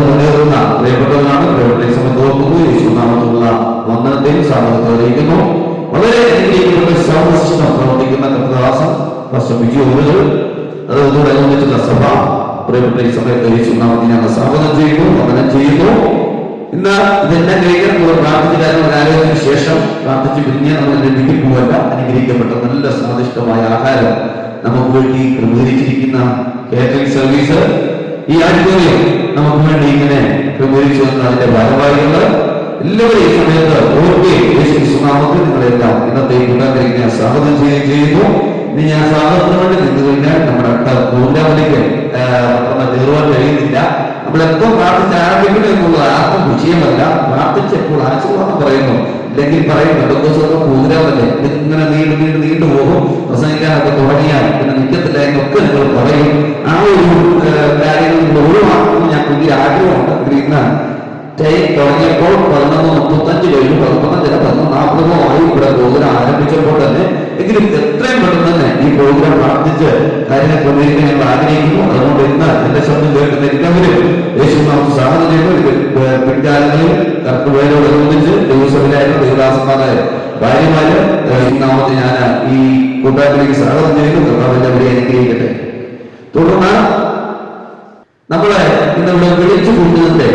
മുന്നേറുന്ന പ്രിയപ്പെട്ടവരാണ്. പ്രിയപ്പെട്ട സമയത്ത് ഓർക്കുന്നു, യേശുനാമത്തിലുള്ള വന്ദനത്തെയും സ്വാഗതത്തെ അറിയിക്കുന്നു. വളരെ അനുഗ്രഹിക്കപ്പെട്ട സൗഹൃദം പ്രവർത്തിക്കുന്ന കൃത്യദാസൻ പാസ്റ്റർ ബിജു അവர்கள், അതോടനുബന്ധിച്ചുള്ള സഭ പ്രിയപ്പെട്ട ഈ സമയത്ത് യേശുനാമത്തിൽ ഞങ്ങൾ സ്വാഗതം ചെയ്യുന്നു, വന്ദനം ചെയ്യുന്നു. ഇന്ന് ഇതെല്ലാം കഴിക്കാൻ പ്രാർത്ഥിച്ച കാര്യങ്ങൾ ആലോചനയ്ക്ക് ശേഷം പ്രാർത്ഥിച്ച് പിരിഞ്ഞ് നമ്മളെന്റെ വീട്ടിൽ പോകല്ല. അനുഗ്രഹിക്കപ്പെട്ട നല്ല സ്വാദിഷ്ടമായ ആഹാരം നമുക്ക് വേണ്ടി ക്രമീകരിച്ചിരിക്കുന്ന കാറ്ററിംഗ് സർവീസ്, ഈ ആഡിറ്റോറിയം നമുക്ക് വേണ്ടി ഇങ്ങനെ ക്രമീകരിച്ചു വന്ന അതിന്റെ ഭാരവാഹികള് എല്ലാവരും ഈ സമയത്ത് ഓർക്കുകയും യേശുനാമത്തിൽ നിങ്ങളെല്ലാം ഇന്നത്തെ കൂട്ടായ്മയിലേക്ക് ഞാൻ സ്വാഗതം ചെയ്യുന്നു. ഇനി ഞാൻ സ്വാഗതത്തിന് വേണ്ടി നിന്ന് കഴിഞ്ഞാൽ നമ്മുടെ പ്രോഗ്രാമിലേക്ക് കയറുവാൻ കഴിയുന്നില്ല. നമ്മളെന്തോ പ്രാർത്ഥിച്ച് ആരംഭിക്കണം എന്നുള്ളത് ആർക്കും വിഷയമല്ല. പ്രാർത്ഥിച്ചപ്പോൾ ആശീർവാദം പറയുന്നു, ഇല്ലെങ്കിൽ പറയും ദിവസമൊക്കെ പ്രോഗ്രാമല്ലേ, ഇതിങ്ങനെ നീണ്ടു പോകും, പ്രസംഗിക്കാനൊക്കെ തുടങ്ങിയാൽ പിന്നെ നിൽക്കത്തില്ല എന്നൊക്കെ നിങ്ങൾ പറയും. ആ ഒരു കാര്യങ്ങൾ നിങ്ങൾ ഒഴിവാക്കണം ഞാൻ പുതിയ ആഗ്രഹമുണ്ട്. ഇന്ന് ടൈം തുടങ്ങിയപ്പോൾ 11:35 കഴിഞ്ഞു, 11:40 ആയി ഇവിടെ പ്രോഗ്രാം ആരംഭിച്ചപ്പോൾ തന്നെ. എങ്കിലും എത്രയും പെട്ടെന്ന് തന്നെ ഈ പ്രോഗ്രാം പ്രാർത്ഥിച്ച് കാര്യങ്ങൾ ക്രമീകരിക്കാൻ ഞങ്ങൾ ആഗ്രഹിക്കുന്നു. അതുകൊണ്ട് ഇന്ന് എന്റെ ശബ്ദം കേൾക്കുന്ന എല്ലാവരും യേശുനാമത്തിൽ സ്വാഗതം ചെയ്യുന്നു. പിൻകാല കാലങ്ങളിൽ കർത്തവ്യത്തോടനുബന്ധിച്ച് ദിവസത്തിലായിരുന്നു ദേവദാസന്മാരെ ഭാര്യമാര് നാമത്തെ ഞാൻ ഈ കൂട്ടായ്മയിലേക്ക് സ്വാഗതം ചെയ്യുന്നു. കർത്താവിന്റെ അവരെ അനുഗ്രഹിക്കട്ടെ. തുടർന്ന് നമ്മളെ ഇന്നിവിടെ വിളിച്ചു കൂട്ടുന്നതിന്റെ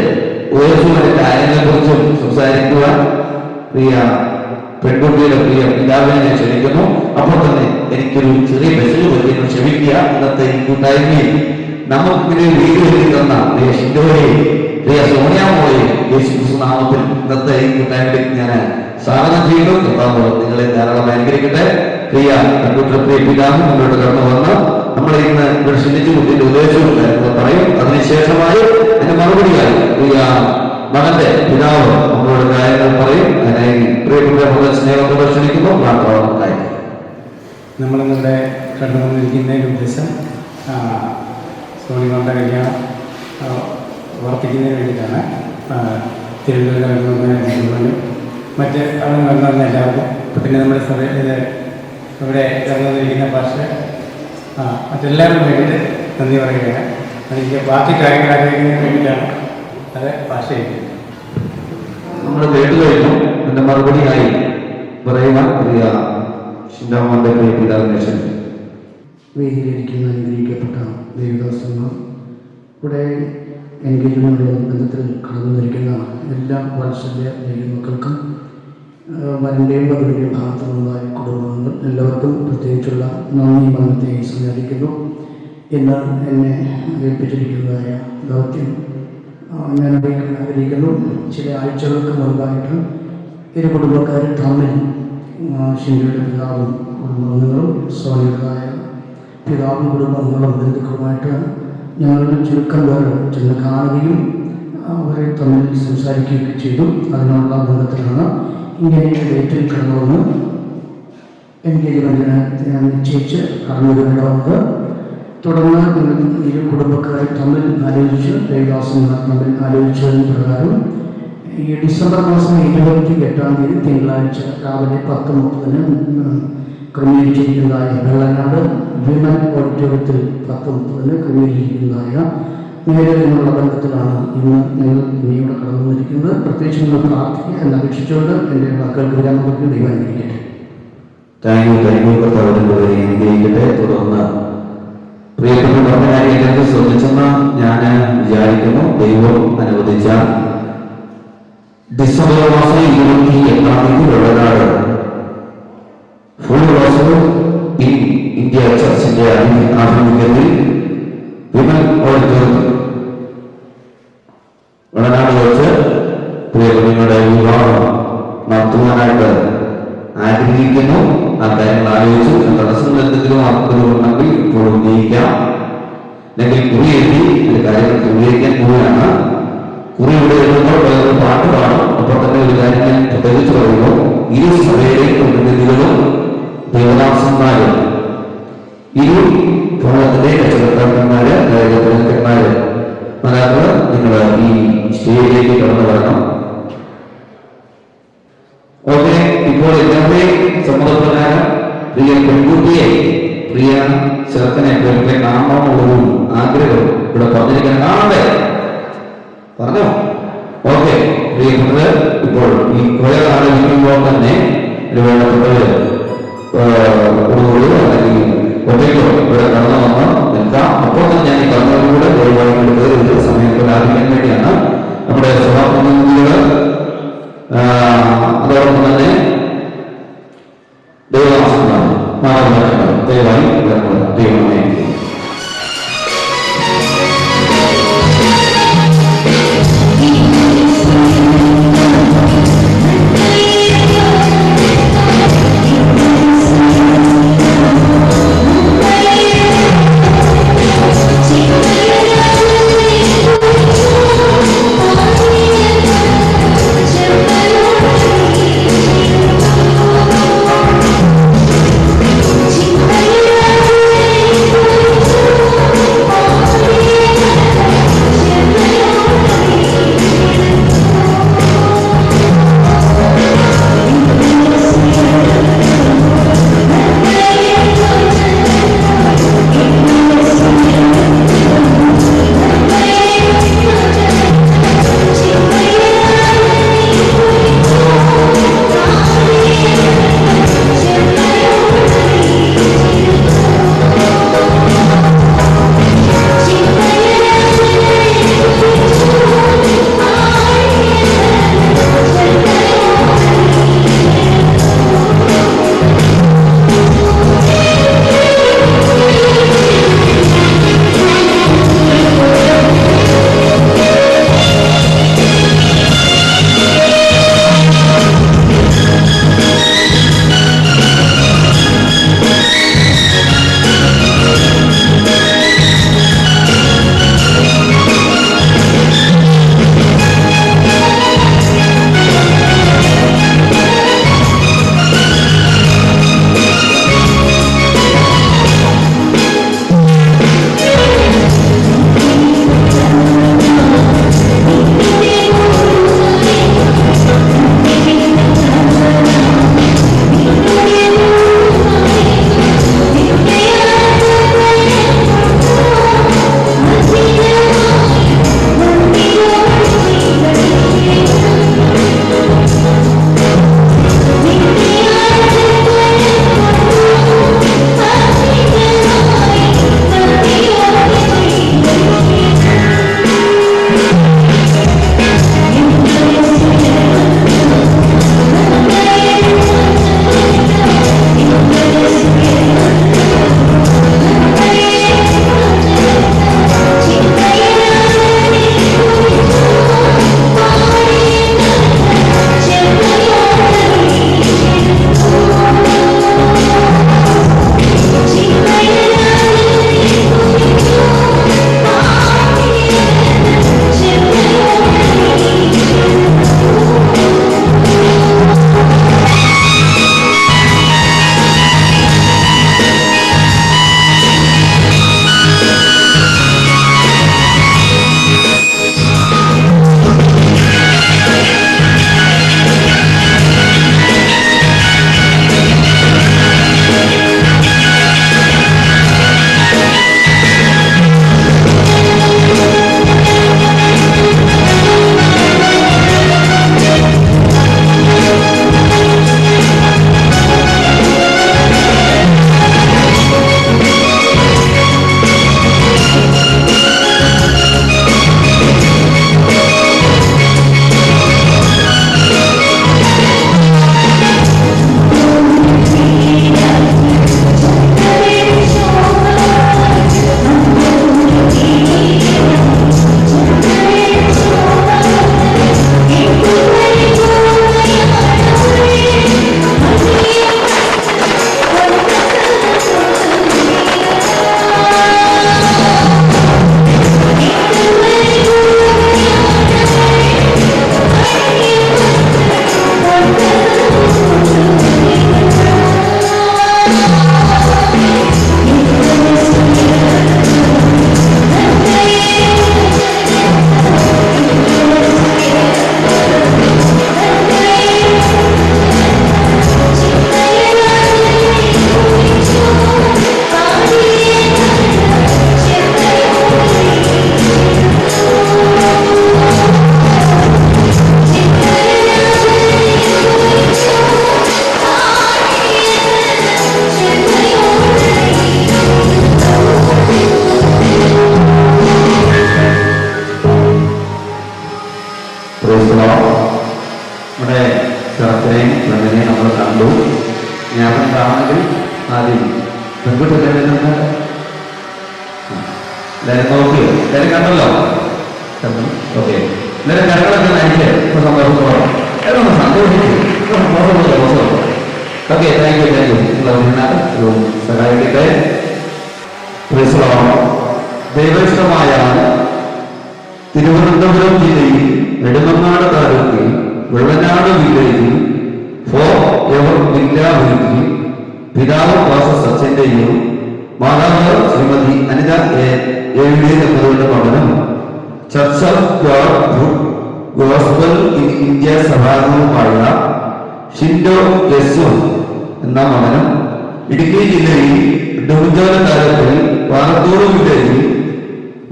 ഓരോ കാര്യങ്ങളെ കുറിച്ചും സംസാരിക്കുവാൻ പ്രിയ പെൺകുട്ടിയുടെ പ്രിയ പിതാവിനെ ഞാൻ ക്ഷണിക്കുന്നു. അപ്പോൾ തന്നെ എനിക്കൊരു ചെറിയ മെസ്സേജ് പറ്റിയെന്ന് ക്ഷമിക്കുക. ഇന്നത്തെ ഈ കൂട്ടായ്മയിൽ നമുക്കിങ്ങനെ വീഡിയോ തന്ന പ്രിയ ഷിൻഡോയെയും പ്രിയ സോണിയാമോയെയും യേശുക്രിസ്തു നാമത്തിൽ ഇന്നത്തെ ഈ കൂട്ടായ്മയിലേക്ക് ഞാൻ സ്വാഗതം ചെയ്യുന്നു. കർത്താവ് നിങ്ങളെ ധാരാളം അനുഗ്രഹിക്കട്ടെ. പ്രിയ പെൺകുട്ടിയുടെ പ്രിയ പിതാവ് മുന്നോട്ട് കടന്നു വന്ന് നമ്മളെ ഇന്ന് ഇവിടെ ക്ഷണിച്ചു കുട്ടിന്റെ ഉദ്ദേശവും കാര്യങ്ങൾ പറയും. അതിനുശേഷമായി അതിന്റെ മറുപടിയായി പ്രിയ മകന്റെ പിതാവ് നമ്മളോട് കാര്യങ്ങൾ പറയും. അതിനായി പ്രിയപ്പെട്ട സ്നേഹത്തോടെ ക്ഷണിക്കുന്നു. പ്രാർത്ഥനകൾക്കായി നമ്മളിന്നിവിടെ കണ്ടുവന്നിരിക്കുന്നതിൻ്റെ ഉദ്ദേശം സോണികളുടെ കല്യാണം വർദ്ധിക്കുന്നതിന് വേണ്ടിയിട്ടാണ്. തിരുവനന്തപുരം മറ്റ് അവിടെ വന്ന എല്ലാവർക്കും പിന്നെ നമ്മുടെ സഭയിൽ ഇവിടെ കണ്ടുവന്നിരിക്കുന്ന ഭാഷ മറ്റെല്ലാവർക്കും വേണ്ടിയിട്ട് നന്ദി പറയുകയാണ്. അതിൻ്റെ ബാക്കി കാര്യങ്ങൾ അറിയിക്കുന്നതിന് വേണ്ടിയിട്ടാണ് അത് ഭാഷ ചെയ്യുന്നത്. നമ്മൾ കേട്ടു കഴിഞ്ഞു. അതിന്റെ മറുപടിയായി പറയുവാൻ പ്രിയ ഷിൻഡോമോന്റെ പ്രിയ പിതാവിനെ ക്ഷണിക്കുന്നു. വേദിയിലിരിക്കുന്ന അനുഗ്രഹിക്കപ്പെട്ട ദേവദാസന്മാർ, ഇവിടെ എൻഗേജ്മെന്റുള്ള ബന്ധത്തിൽ കടന്നുവന്നിരിക്കുന്ന എല്ലാ വാത്സല്യ ദൈവമക്കൾക്കും വരൻ്റെയും വധുവിൻ്റെയും ഭാഗത്തു നിന്നുണ്ടായ കുടുംബാംഗങ്ങൾ എല്ലാവർക്കും പ്രത്യേകിച്ചുള്ള നന്ദി മരണത്തെ സ്മരിക്കുന്നു. ഇന്ന് എന്നെ ഏൽപ്പിച്ചിരിക്കുന്നതായ ദൗത്യം ഞാൻ ആഗ്രഹിക്കുന്നു. ചില ആഴ്ചകൾക്ക് മുൻപായിട്ട് ഇരു കുടുംബക്കാർ തമ്മിൽ ഷിൻഡോയുടെ പിതാവും കുടുംബാംഗങ്ങളും സോണിയുടേതായ പിതാവും കുടുംബാംഗങ്ങളും ബന്ധുക്കളുമായിട്ട് ഞങ്ങൾ ചുരുക്കം പേർ ചെന്ന് കാണുകയും അവരെ തമ്മിൽ സംസാരിക്കുകയൊക്കെ ചെയ്തു. അതിനുള്ള ബന്ധത്തിലാണ് ഇങ്ങനെ ഡേറ്റിൽ കടന്നുവന്ന് എൻഗേജ്മെൻറ്റിന് നിശ്ചയിച്ച് കടന്നു വരേണ്ടത്. തുടർന്ന് ഇരു കുടുംബക്കാരെ തമ്മിൽ ആലോചിച്ച് ദേവദാസന്മാർ തമ്മിൽ ആലോചിച്ചതിന് പ്രകാരം ഈ ഡിസംബർ മാസം 28-ാം തീയതി തിങ്കളാഴ്ച രാവിലെ 10:30 ക്രമീകരിച്ചിരിക്കുന്നതായ വെള്ളനാട് വിമൻ ഓഡിറ്റോറിയത്തിൽ 10:30 ക്രമീകരിച്ചിരിക്കുന്നതായ നേരെ നിന്നുള്ള ബന്ധത്തിലാണ് ഇന്ന് നിങ്ങൾ ഇനിയുടെ കടന്നു വന്നിരിക്കുന്നത്. പ്രത്യേകിച്ച് നിങ്ങൾ പ്രാർത്ഥിക്കുക എന്ന് അപേക്ഷിച്ചുകൊണ്ട് എൻ്റെ വാക്കുകൾക്ക് വിരാമങ്ങൾക്ക് ദൈവം അനുഗ്രഹിക്കട്ടെ. അനുഗ്രഹിക്കട്ടെ. തുടർന്ന് പ്രിയപ്പെട്ട പറഞ്ഞാൽ ശ്രദ്ധിച്ചെന്ന് ഞാൻ വിചാരിക്കുന്നു. ദൈവം അനുവദിച്ച ഡിസംബർ മാസം 28-ാം തീയതി Vellanad full rose in India ചർച്ചിന്റെ ആഭിമുഖ്യത്തിൽ വിമൻ ഓഡിറ്റോറിയം വെള്ളനാട് വെച്ച് പ്രിയപ്പെട്ടവരുടെ വിവാഹം നടത്തുവാനായിട്ട് ആഗ്രഹിക്കുന്നു. ആ കാര്യങ്ങൾ ആലോചിച്ചു. തടസ്സങ്ങൾ എന്തെങ്കിലും ആർക്കൊരുണ്ടെങ്കിൽ ഇപ്പോൾ ഉന്നയിക്കാം. അല്ലെങ്കിൽ കുറി എഴുതി കാര്യങ്ങൾ ഉപയോഗിക്കാൻ പോവുകയാണ്. കുറി ഇവിടെ എഴുതുമ്പോൾ വേറൊരു പാട്ട് കാണും. അപ്പോൾ തന്നെ ഒരു കാര്യം ഞാൻ പ്രത്യേകിച്ച് പറയുന്നു. ഇരു സഭയിലെയും പ്രതിനിധികളും ദേവദാസന്മാരും ഇരു ഭവനത്തിലെ രക്ഷകർത്താക്കന്മാര് പ്രവർത്തകന്മാര് അതായത് നിങ്ങൾ ഈ സ്റ്റേജിലേക്ക് കടന്നു വരണം. ഓക്കെ. ഇപ്പോൾ എല്ലാവരുടെയും സമ്മതപ്രകാരം പ്രിയ പെൺകുട്ടിയെ പ്രിയ ചെറുക്കനെ പെരുക്കെ കാണണമെന്നുള്ളൊരു ആഗ്രഹം ഇവിടെ പറഞ്ഞിരിക്കാൻ കാണണ്ടേ? പറഞ്ഞോ? ഓക്കെ. പ്രിയപ്പെട്ടത്, ഇപ്പോൾ ഈ കുറെ ആലോചിക്കുമ്പോൾ തന്നെ ഒരു വേണ്ടപ്പെട്ടവര് അല്ലെങ്കിൽ ഒറ്റയ്ക്കോ ഇവിടെ കടന്നു വന്ന് നിൽക്കാം. അപ്പോൾ തന്നെ ഞാൻ ഈ കടന്നവരിലൂടെ ദൈവമായിട്ട് സമയത്ത് ലാഭിക്കാൻ വേണ്ടിയാണ് നമ്മുടെ സഭാപ്രതിനിധികള് അതോടൊപ്പം തന്നെ ദൈവദാസന്മാർ മാതാപിതാക്കൾ ദയവായി ദൈവമേ Thank you. നമ്മുടെ ചെറുക്കനെയും പെണ്ണിനെയും നമ്മൾ കണ്ടു. ഞാൻ കാണണമെങ്കിൽ ആദ്യം പെൺകുട്ടി എല്ലാവരും നോക്കിയോ? എല്ലാവരും കണ്ടല്ലോ? ഓക്കെ, എല്ലാവരും കരങ്ങളൊക്കെ നയിച്ച് സന്തോഷത്തോളം എല്ലാവരും സന്തോഷിച്ചു. Okay, thank you. സഹായിക്കട്ടെ. ദൈവഷ്ടമായ തിരുവനന്തപുരം ജില്ലയിൽ നെടുമങ്ങാട് താലൂക്കിൽ വെള്ളനാട് വില്ലേജിൽ വില്ലേജിൽ പിതാവ് സച്ചിന്റെയും മാതാവ് ശ്രീമതി അനിത എന്നവരുടെ മകനും church of God gospel in India സഭാംഗവുമായ ഷിൻഡോ യെസു എന്ന മകനും ഇടുക്കി ജില്ലയിൽ ഡുംജോല താലൂക്കിൽ പാറത്തൂർ വില്ലേജിൽ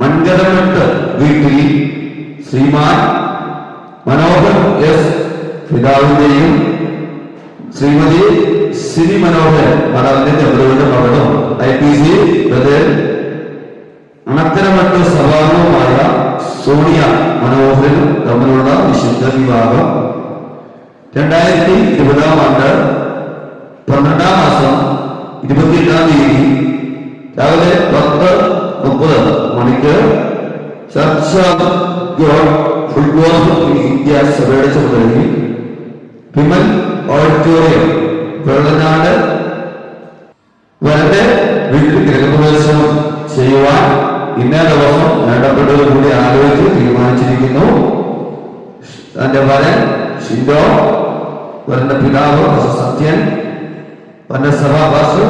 മൺകരമട്ട് വീട്ടിൽ ശ്രീമാൻ മനോഹർ എസ് പിതാവിന്റെയും ശ്രീമതി സിനി മനോഹർ മാതാവിന്റെ ചന്ദ്രയുടെ മകളും IPC ബ്രദർ അണക്കരമട്ട് സഭാംഗവുമായ സോണിയ മനോഹരനും തമ്മിലുള്ള വിശുദ്ധ വിവാഹം 2020 ആണ്ട് 12-ാം മാസം 28-ാം തീയതി രാവിലെ 10:30 മണിക്ക് church of God full gospel India സഭയുടെ ചുമതലയിൽ വിമൽ ഓഡിറ്റോറിയം വെള്ളനാട് വരെ വീട്ടിൽ ഗൃഹപ്രവേശനം ചെയ്യുവാൻ ഇന്ന ദിവസം വേണ്ടപ്പെട്ടവർ കൂടി ആലോചിച്ച് തീരുമാനിച്ചിരിക്കുന്നു. തന്റെ വരൻ ഷിൻഡോ, വരന്റെ പിതാവ് സത്യൻ, വരന്റെ സഭാപാസ്റ്റർ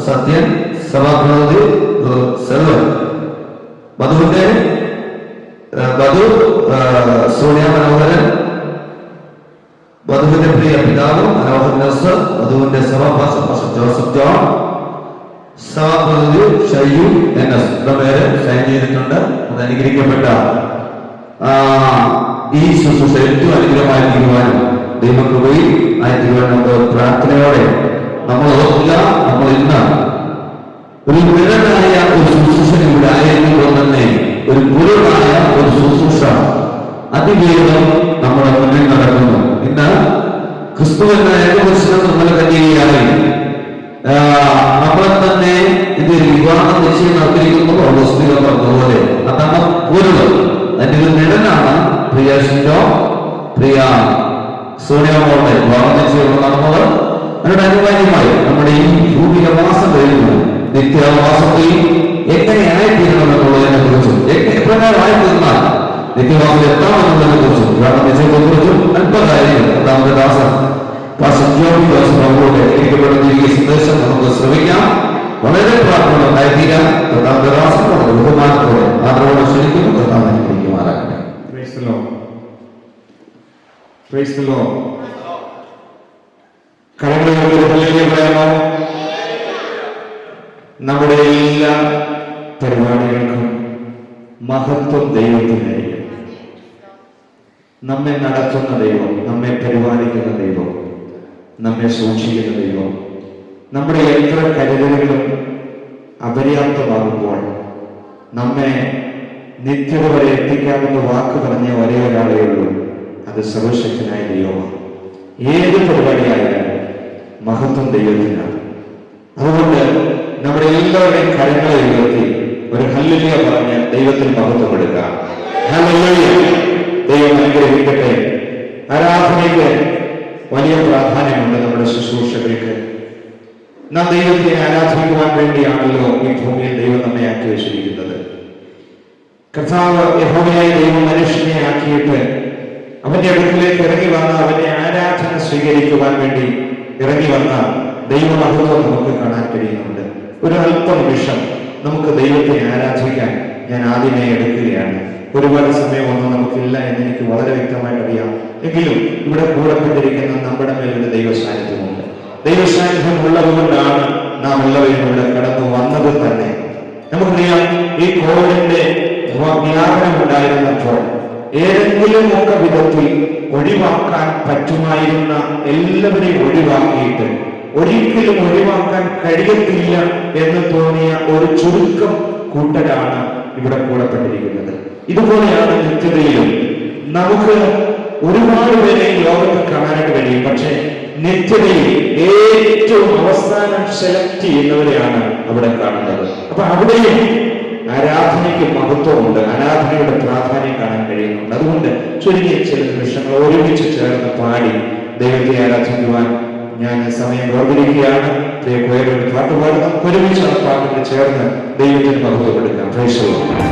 സത്യൻ, സഭാപ്രതിനിധി സെൽവൻ, വധുവിന്റെ സോണിയ മനോഹരൻ, വധുവിന്റെ പ്രിയ പിതാവ് മനോഹർ നസ്, വധുവിന്റെ സഭാപാസ്റ്റർ ജോസഫ് ജോൺ, സഭാപ്രതിനിധി ഷയ്യു NS പേര് സൈൻ ചെയ്തിട്ടുണ്ട്. അത് അനുഗ്രഹിക്കപ്പെട്ട ഈ ശുശ്രൂഷ ഏറ്റവും അനുഗ്രഹമായി തീരുവാനും ദൈവകൃപയിൽ ആയി തീരുവാൻ നമുക്ക് പ്രാർത്ഥനയോടെ നമ്മൾ ഓർക്കില്ല. നമ്മൾ ഇന്ന് ഒരു വിരലായ ഒരു ശുശ്രൂഷ ഇവിടെ ആയിരിക്കുമ്പോൾ തന്നെ ഒരു ഗുരുവായ ഒരു ശുശ്രൂഷ അതിവേഗം നമ്മുടെ മുന്നിൽ നടക്കുന്നു. ഇന്ന് ക്രിസ്തുവിന്റെ ഏകപുരുഷനെ നമ്മൾ കന്യകയായി നമ്മളെ തന്നെ ഇത് വിവാഹ നിശ്ചയം നടത്തിയിരിക്കുന്നു. പറഞ്ഞതുപോലെ അതാണ് ഗുരുവ്. അതിന്റെ ഒരു നിഴലാണ് പ്രിയ ഷിൻഡോ, പ്രിയ സോണിയ മോളുടെ വിവാഹ നിശ്ചയം നടന്നത്. അതിനോട് അനിവാര്യമായി നമ്മുടെ ഈ ഭൂമികവാസം കഴിയുന്നു നിത്യവാസത്തിൽ എങ്ങനെയായിത്തീരണം എന്നുള്ളതിനെ കുറിച്ചും എപ്രകാരമായിത്തീർന്നാൽ നിത്യവാസം എത്താമെന്നുള്ളതിനെ കുറിച്ചും വിവാഹ നിശ്ചയത്തെ കുറിച്ചും അല്പകാര്യങ്ങൾ രണ്ടാമത്തെ ദാസൻ എനിക്കപ്പെടുന്ന ഈ സന്ദേശം നമുക്ക് ശ്രമിക്കാം. വളരെ പ്രാർത്ഥന ഉണ്ടായിത്തീരാൻ രണ്ടാമത്തെ ദാസൻ നമ്മുടെ ബഹുമാനത്തോടെ ആദരവോടെ ക്ഷണിക്കുന്നു. അനുഗ്രഹിക്കുമാറാകട്ടെ. നമ്മുടെ എല്ലാ പരിപാടികൾക്കും മഹത്വം ദൈവത്തിനായിരിക്കും. നമ്മെ നടത്തുന്ന ദൈവം, നമ്മെ പരിപാലിക്കുന്ന ദൈവം, നമ്മെ സൂക്ഷിക്കുന്ന ദൈവം, നമ്മുടെ എത്ര കരുതലുകളും അപര്യാപ്തമാകുമ്പോൾ നമ്മെ നിത്യത വരെ എത്തിക്കാമെന്ന് വാക്ക് പറഞ്ഞ ഒരേ ഒരാളേ ഉള്ളൂ. അത് സർവശക്തനായ ദൈവമാണ്. ഏത് പരിപാടിയായാലും മഹത്വം ദൈവത്തിനാണ്. അതുകൊണ്ട് നമ്മുടെ എല്ലാവരുടെയും കരങ്ങളെ ഉയർത്തി ഒരു ഹല്ലേലൂയ പറഞ്ഞ് ദൈവത്തിന് മഹത്വം കൊടുക്കാം. ഹല്ലേലൂയ. ദൈവം അനുഗ്രഹിക്കട്ടെ. ആരാധനയ്ക്ക് വലിയ പ്രാധാന്യമുണ്ട്. നമ്മുടെ ശുശ്രൂഷകൾക്ക് നാം ദൈവത്തെ ആരാധിക്കുവാൻ വേണ്ടിയാണല്ലോ ഈ ഭൂമിയിൽ ദൈവം നമ്മെ ആക്കി വെച്ചിരിക്കുന്നത്. കർത്താവ് യഹോവയായ ദൈവം മനുഷ്യനെ ആക്കിയിട്ട് അവന്റെ അടുക്കിലേക്ക് ഇറങ്ങി വന്ന അവന്റെ ആരാധന സ്വീകരിക്കുവാൻ വേണ്ടി ഇറങ്ങി വന്ന ദൈവമഹത്വം നമുക്ക് കാണാൻ കഴിയുന്നുണ്ട്. ഒരു അല്പ നിമിഷം നമുക്ക് ദൈവത്തെ ആരാധിക്കാൻ ഞാൻ ആദ്യമേ എടുക്കുകയാണ്. ഒരുപാട് സമയമൊന്നും നമുക്കില്ല എന്ന് എനിക്ക് വളരെ വ്യക്തമായിട്ട് അറിയാം. എങ്കിലും ഇവിടെ കൂടപ്പെട്ടിരിക്കുന്ന നമ്മുടെ മേലൊരു ദൈവസാന്നിധ്യമുണ്ട്. ദൈവസാന്നിധ്യം ഉള്ളതുകൊണ്ടാണ് നാം എല്ലാവരും ഇവിടെ കടന്നു വന്നത് തന്നെ. നമുക്കറിയാം, ഈ കോവിഡിന്റെ വ്യാപനം ഉണ്ടായിരുന്നപ്പോൾ ഏതെങ്കിലും ഒക്കെ വിധത്തിൽ ഒഴിവാക്കാൻ പറ്റുമായിരുന്ന എല്ലാവരെയും ഒഴിവാക്കിയിട്ട് ഒരിക്കലും ഒഴിവാക്കാൻ കഴിയത്തില്ല എന്ന് തോന്നിയ ഒരു ചുരുക്കം കൂട്ടരാണ് ഇവിടെ കൂടപ്പെട്ടിരിക്കുന്നത്. ഇതുപോലെയാണ് നിത്യതയിലും നമുക്ക് ഒരുപാട് പേരെ ലോകത്ത് കാണാൻ നിത്യതയിൽ ഏറ്റവും അവസാനം സെലക്ട് ചെയ്യുന്നവരെയാണ് അവിടെ കാണുന്നത്. അപ്പൊ അവിടെയും ആരാധനയ്ക്ക് മഹത്വമുണ്ട്, ആരാധനയുടെ പ്രാധാന്യം കാണാൻ കഴിയുന്നുണ്ട്. അതുകൊണ്ട് ചുരുങ്ങിയ ചില നിമിഷങ്ങൾ ഒരുമിച്ച് ചേർന്ന് പാടി ദൈവത്തെ ആരാധിക്കുവാൻ ഞാൻ സമയം ഓർമ്മിക്കുകയാണ്. പ്രിയ കോയരുടെ പാട്ടുപാടി നമുക്ക് ഒരുമിച്ച് ആ പാട്ടിൽ ചേർന്ന് ദൈവത്തിന് മഹത്വപ്പെടുക്കാം. Praise the Lord.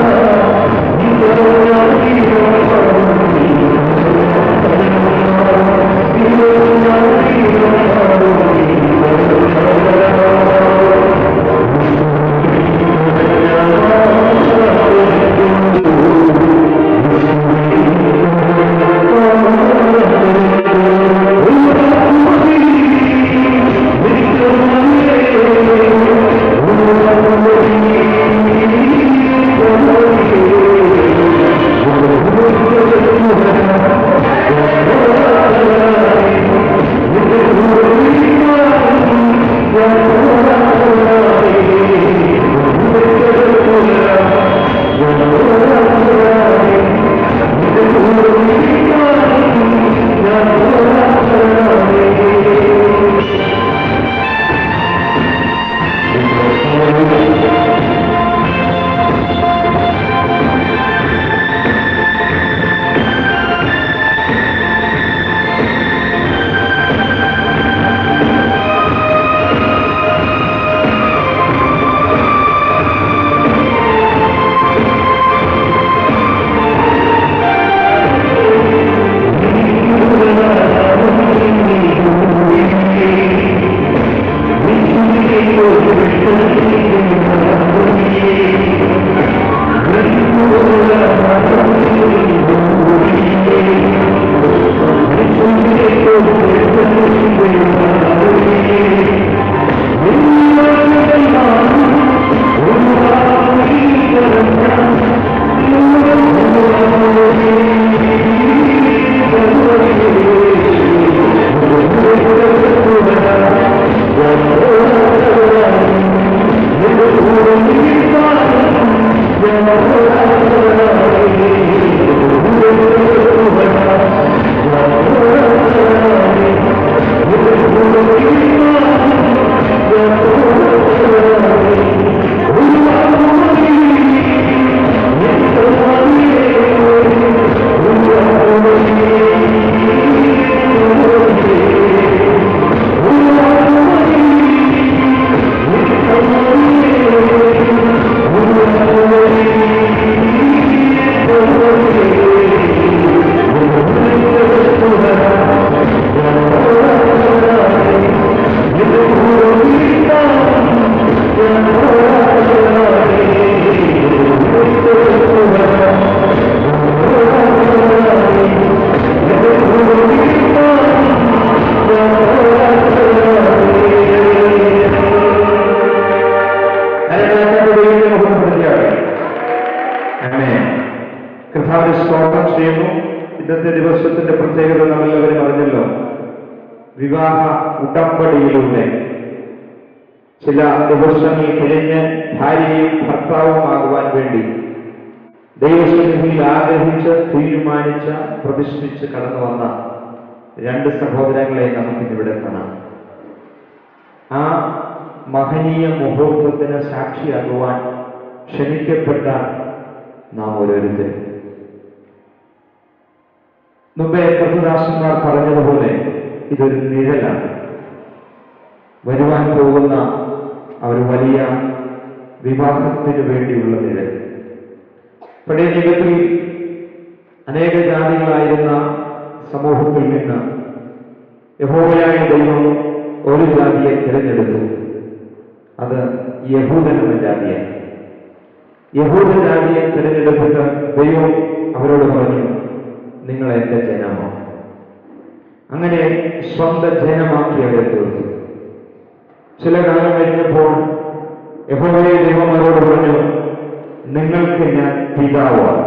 Oh കർത്താവിനെ സ്തോത്രം ചെയ്യുന്നു. ഇന്നത്തെ ദിവസത്തിന്റെ പ്രത്യേകത നമ്മളെല്ലാവരും അറിഞ്ഞല്ലോ. വിവാഹ ഉടമ്പടിയിലൂടെ ചില ദിവസങ്ങൾ കഴിഞ്ഞ് ഭാര്യയും ഭർത്താവുമാകുവാൻ വേണ്ടി ദൈവസന്നിധിയിൽ ആഗ്രഹിച്ച് തീരുമാനിച്ച് പ്രതിഷ്ഠിച്ച് കടന്നു വന്ന രണ്ട് സഹോദരങ്ങളെ നമുക്കിന്നിവിടെ കാണാം. ആ മഹനീയ മുഹൂർത്തത്തിന് സാക്ഷിയാകുവാൻ ക്ഷണിക്കപ്പെട്ട നാം ഓരോരുത്തരും. മുമ്പേ കർത്തദാസന്മാർ പറഞ്ഞതുപോലെ ഇതൊരു നിഴലാണ്. വരുവാൻ പോകുന്ന ഒരു വലിയ വിവാഹത്തിന് വേണ്ടിയുള്ള നിഴൽ. പഴയ നിയമത്തിൽ അനേക ജാതികളായിരുന്ന സമൂഹത്തിൽ നിന്ന് യഹോവയായ ദൈവം ഒരു ജാതിയെ തിരഞ്ഞെടുത്തു. അത് യഹൂദൻ എന്ന ജാതിയാണ്. യഹൂദ ജാതിയെ തിരഞ്ഞെടുത്തിട്ട് ദൈവം അവരോട് പറഞ്ഞു, നിങ്ങൾ എന്റെ ജനമാണ്. അങ്ങനെ സ്വന്തം ജനമാക്കി അവരെ തീർത്തു. ചില കാലം കഴിഞ്ഞപ്പോൾ യഹോവയായ ദൈവം അവരോട് പറഞ്ഞു, നിങ്ങൾക്ക് ഞാൻ പിതാവാണ്,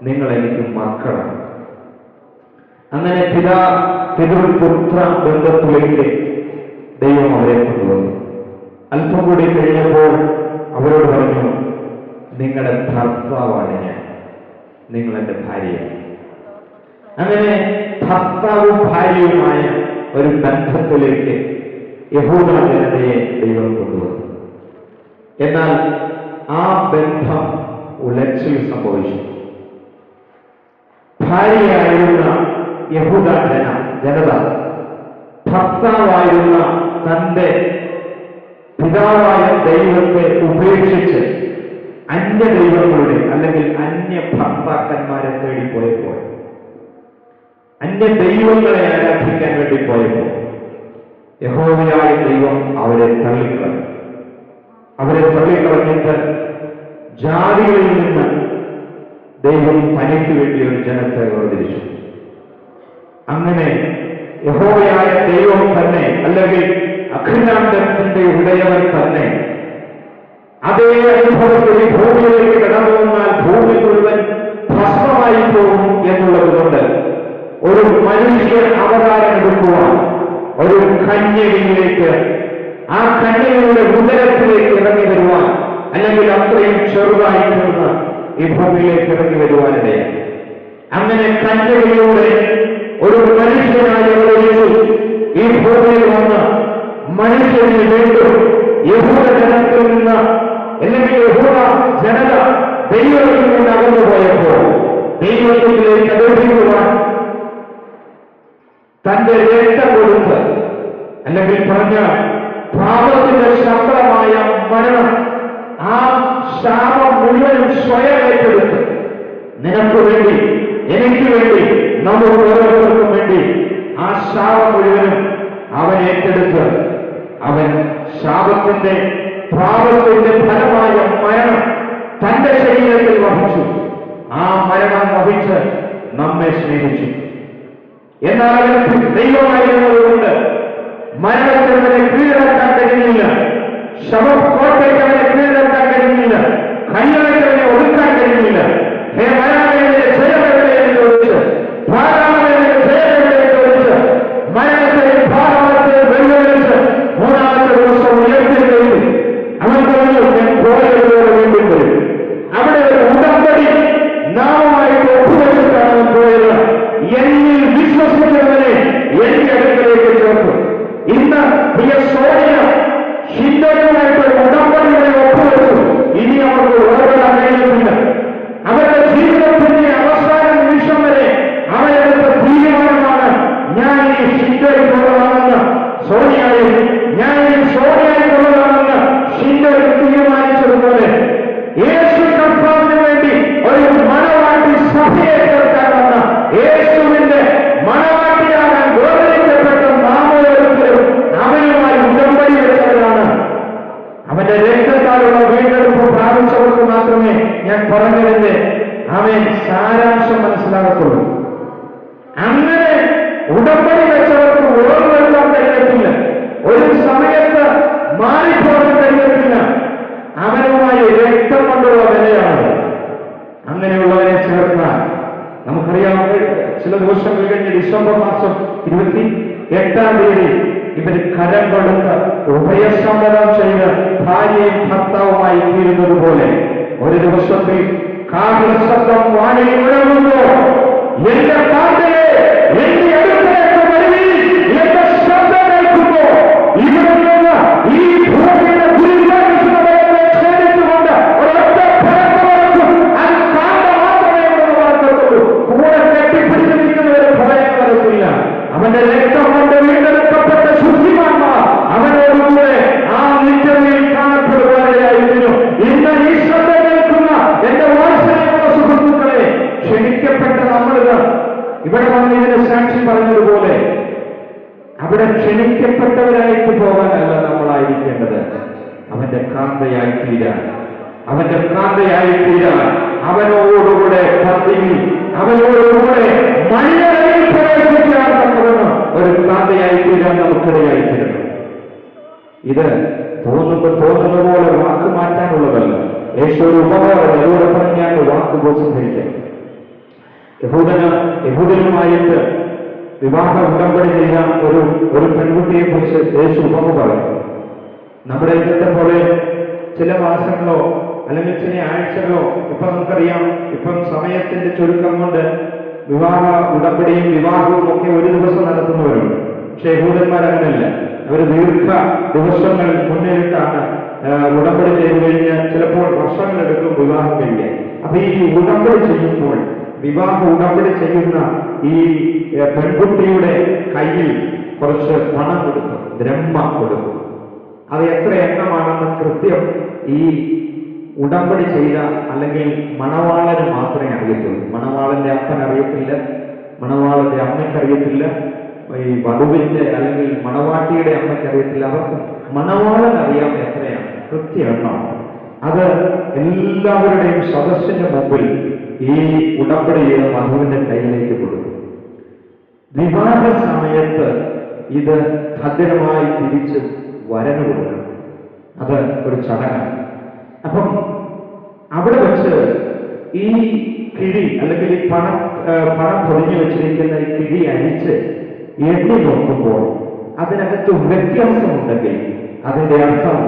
നിങ്ങൾ എനിക്ക് മക്കളാണ്. അങ്ങനെ പിതൃപുത്ര ബന്ധത്തിലേക്ക് ദൈവം അവരെ കൊണ്ടുവന്നു. അല്പം കൂടി കഴിഞ്ഞപ്പോൾ അവരോട് പറഞ്ഞു, നിങ്ങളുടെ ഭർത്താവാണ് ഞാൻ, നിങ്ങൾ എൻ്റെ ഭാര്യയാണ്. അങ്ങനെ ഭർത്താവും ഭാര്യയുമായ ഒരു ബന്ധത്തിലേക്ക് യഹൂദ ജനതയെ ദൈവം കൊണ്ടുവന്നു. എന്നാൽ ആ ബന്ധം ഉലച്ചിൽ സംഭവിച്ചു. ഭാര്യയായിരുന്ന യഹൂദ ജനത ഭർത്താവായിരുന്ന തന്റെ പിതാവായ ദൈവത്തെ ഉപേക്ഷിച്ച് അന്യ ദൈവങ്ങളുടെ അല്ലെങ്കിൽ അന്യ ഭർത്താക്കന്മാരെ തേടിപ്പോയപ്പോൾ, അന്യ ദൈവങ്ങളെ ആരാധിക്കാൻ വേണ്ടി പോയപ്പോൾ യഹോവയായ ദൈവം അവരെ തള്ളിക്കളഞ്ഞു. അവരെ തള്ളിക്കളഞ്ഞിട്ട് ജാതികളിൽ നിന്ന് ദൈവം തനിക്ക് വേണ്ടി ഒരു ജനത്തെ വേർതിരിച്ചു. അങ്ങനെ യഹോവയായ ദൈവം തന്നെ, അല്ലെങ്കിൽ അഖിലാണ്ടത്തിന്റെ ഉടയവൻ തന്നെ അതേ അനുഭവത്തിൽ ഈ ഭൂമിയിലേക്ക് കടന്നു വന്നാൽ ഭൂമി മുഴുവൻ ഭസ്മമായി പോകും എന്നുള്ളത് കൊണ്ട് ഒരു മനുഷ്യ അവതാരം എടുക്കുവാൻ ഒരു കന്യകയിലേക്ക്, ആ കന്യകയുടെ ഉദരത്തിലേക്ക് ഇറങ്ങി വരുവാൻ, അല്ലെങ്കിൽ അത്രയും ചെറുതായി നിന്ന് ഈ ഭൂമിയിലേക്ക് ഇറങ്ങി വരുവാനിടയാണ്. അങ്ങനെ കന്യകയിലൂടെ ഒരു മനുഷ്യനായി അവതരിച്ചു ഈ ഭൂമിയിൽ വന്ന് മനുഷ്യന് വീണ്ടും യഹൂദ ജനത്തിൽ നിന്ന്, അല്ലെങ്കിൽ യഹൂദ ജനത ദൈവത്തിൽ നിന്ന് അകന്നു പോയപ്പോൾ ദൈവത്തിലേക്ക് അടുപ്പിക്കുവാൻ തന്റെ രക്തം കൊടുത്ത്, അല്ലെങ്കിൽ പറഞ്ഞ പാപത്തിന്റെ ശമ്പളമായ മരണം, ആ ശാപം മുഴുവനും സ്വയം ഏറ്റെടുത്ത് നിനക്ക് വേണ്ടി, എനിക്ക് വേണ്ടി, നമുക്ക് ഓരോരുത്തർക്കും വേണ്ടി ആ ശാപം മുഴുവനും അവൻ ഏറ്റെടുത്ത് അവൻ ശാപത്തിന്റെ പാപത്തിന്റെ ഫലമായ മരണം തന്റെ ശരീരത്തിൽ വഹിച്ചു. ആ മരണം വഹിച്ച് നമ്മെ സ്നേഹിച്ചു. എന്നാൽ അവൻ ദൈവമായിരുന്നതുകൊണ്ട് മരണത്തിനെ കീഴടക്കാൻ കഴിയുന്നില്ല, ശവക്കോട്ടയ്ക്ക് അവനെ കീഴടക്കാൻ കഴിയുന്നില്ല, കയ്യടക്കവനെ ഒതുക്കാൻ കഴിയുന്നില്ല. ഹേ മരണത്തിന്റെ ജയമെവിടെ എന്ന് ചോദിച്ച്, ഭാരാമയുടെ ജയമെവിടെ എന്ന് ചോദിച്ച് മരണത്തെ ഭാരത്തെ വെല്ലുവിളിച്ച് മൂന്നാമത്തെ ദിവസം ഉയർത്തിരിക്കുന്നു. അവൻ പറഞ്ഞു, ഞാൻ പോയതുപോലെ വീണ്ടും വരും. അവിടെ ഒരു ഉടമ്പടി നാമമായിട്ട് ഒപ്പുവെച്ചിട്ടാണ് അവൻ പോയത്. എന്നിൽ വിശ്വസിക്കുന്നവനെ എന്റെ അടുക്കലേക്ക് ചേർത്തു. ഇന്ന് പ്രിയ സോണിയ ഹിന്ദുവുമായിട്ട് ഉടമ്പടികളെ ഒപ്പുവെച്ചു. ഇനി അവർക്ക് ഉടപെടാൻ കഴിയുന്നില്ല. അവരുടെ ജീവിതത്തിന്റെ അവസാന നിമിഷം വരെ അവരെടുത്ത തീരുമാനമാണ്, ഞാൻ ഈ ഹിന്ദുവാണെന്ന് സോണിയായി, ഞാൻ ഈ സോണിയായിട്ടുള്ളതാണെന്ന് ഹിന്ദു തീരുമാനിച്ചതുപോലെ യേശു കർത്താവിന് വേണ്ടി ഒരു മണവാട്ടി സഭയെ ചേർക്കാൻ വന്ന യേശുവിന്റെ മണവാട്ടിയാകാൻ വേർതിരിക്കപ്പെട്ട നാം ഓരോരുത്തരും അവനുമായി ഉടമ്പടി വെച്ചവരാണ്. അവന്റെ രക്തത്താലുള്ള വീണ്ടെടുപ്പ് പ്രാപിച്ചവർക്ക് മാത്രമേ ഞാൻ പറഞ്ഞതിന്റെ അവൻ സാരാംശം മനസ്സിലാകത്തുള്ളൂ. അങ്ങനെ ഉടമ്പടി വെച്ചവർക്ക് ഓർമ്മയെടുക്കാൻ കഴിയത്തില്ല, ഒരു സമയത്ത് മാറിപ്പോകാൻ കഴിയത്തില്ല. അവനുമായി രക്തം കൊണ്ടുള്ള വിലയാണ്. അങ്ങനെയുള്ളവരെ ചേർന്നാൽ ഡിസംബർ മാസം 28 ഇവർ കരം കൊടുത്ത് ഉഭയസമ്മതം ചെയ്ത് ഭാര്യയും ഭർത്താവുമായി തീരുന്നത് പോലെ ഒരു ദിവസത്തിൽ കാഹള ശബ്ദം വാനിൽ മുഴങ്ങുന്നു. എന്റെ കാന്തയെ എന്റെ അടുത്തേക്ക് വരുവിൻ എന്ന ശബ്ദം കേൾക്കുന്നു. ഇവിടെ നിന്ന് ഈ ഭൂമിയുടെ ഗുരുവായൂരപ്പനെ ക്ഷണിച്ചുകൊണ്ട് ഒരൊറ്റ ഭയങ്കരക്കും അത് കാന്ത മാത്രമേ ഇവിടെ വളർത്തുള്ളൂ. കൂടെ കെട്ടിപ്പിടിച്ചു നിൽക്കുന്നവരെ ഭയം വരത്തില്ല. അവന്റെ രക്തം കൊണ്ട് വീണ്ടെടുക്കപ്പെട്ട ശുദ്ധിമാന്മാർ അവനോടുകൂടെ ആ നിത്യതയിൽ കാണപ്പെടുവാനായിരുന്നു. ഇന്ന് ഈ ശബ്ദം കേൾക്കുന്ന എന്റെ വാത്സല്യമുള്ള സുഹൃത്തുക്കളെ, ക്ഷണിക്കപ്പെട്ട നമ്മളിത് ഇവിടെ വന്ന് ഇതിന് സാക്ഷി പറഞ്ഞതുപോലെ അവിടെ ക്ഷണിക്കപ്പെട്ടവരായിട്ട് പോകാനല്ല നമ്മളായിരിക്കേണ്ടത്. അവന്റെ കാന്തയായി തീരാൻ, അവന്റെ കാന്തയായി തീരാൻ, അവനോടുകൂടെ പന്തിയിൽ അവനോടുകൂടെ മണിയറയിൽ പ്രവേശിക്കാൻ തക്കവണ്ണം ഒരു കാന്തയായി തീരാൻ നമുക്കിടയായി തീരണം. ഇത് തോന്നുന്ന പോലെ വാക്ക് മാറ്റാനുള്ളതല്ല. യേശു ഒരു ഉപകാരം അതിലൂടെ പറഞ്ഞാൽ വാക്ക് ബോധീകരിക്കാം. യഹൂദനുമായിട്ട് വിവാഹ ഉടമ്പടി ചെയ്ത ഒരു പെൺകുട്ടിയെ കുറിച്ച് യേശു ഉപമ പറയും. നമ്മുടെ ഇന്നത്തെ പോലെ ചില മാസങ്ങളോ അല്ലെങ്കിൽ ചില ആഴ്ചകളോ ഇപ്പൊ നമുക്കറിയാം, ഇപ്പം സമയത്തിന്റെ ചുരുക്കം കൊണ്ട് വിവാഹ ഉടമ്പടിയും വിവാഹവും ഒക്കെ ഒരു ദിവസം നടത്തുന്നവരുണ്ട്. പക്ഷെ യഹൂദന്മാർ അങ്ങനെയല്ല. അവർ ദീർഘ ദിവസങ്ങൾ മുന്നിലിട്ടാണ് ഉടമ്പടി ചെയ്തു കഴിഞ്ഞ് ചിലപ്പോൾ വർഷങ്ങളെടുക്കും വിവാഹം കഴിയാൻ. അപ്പൊ ഈ ഉടമ്പടി ചെയ്യുമ്പോൾ, വിവാഹ ഉടമ്പടി ചെയ്യുന്ന ഈ പെൺകുട്ടിയുടെ കയ്യിൽ കുറച്ച് പണം കൊടുക്കും, ദ്രഹ്മ കൊടുക്കും. അത് എത്ര എണ്ണമാണെന്ന് കൃത്യം ഈ ഉടമ്പടി ചെയ്ത അല്ലെങ്കിൽ മണവാളന് മാത്രമേ അറിയത്തുള്ളൂ. മണവാളന്റെ അപ്പൻ അറിയത്തില്ല, മണവാളന്റെ അമ്മയ്ക്ക് അറിയത്തില്ല, ഈ വധുവിന്റെ അല്ലെങ്കിൽ മണവാട്ടിയുടെ അമ്മയ്ക്ക് അറിയത്തില്ല. അവർക്ക് മണവാളൻ അറിയാം എത്രയാണ് കൃത്യ എണ്ണമാണ്. അത് എല്ലാവരുടെയും സദസ്സിന്റെ മുമ്പിൽ ഈ ഉടമ്പടി ചെയ്ത വധുവിന്റെ കയ്യിലേക്ക് കൊടുക്കും. വിവാഹ സമയത്ത് ഇത് ഭദ്രമായി തിരിച്ച് വരന് കൊടുക്കണം. അത് ഒരു ചടങ്ങാണ്. അപ്പം അവിടെ വെച്ച് ഈ കിഴി അല്ലെങ്കിൽ ഈ പണം പൊതിഞ്ഞു വെച്ചിരിക്കുന്ന ഈ കിഴി അഴിച്ച് എണ്ണി നോക്കുമ്പോൾ അതിനകത്ത് വ്യത്യാസമുണ്ടെങ്കിൽ അതിന്റെ അർത്ഥം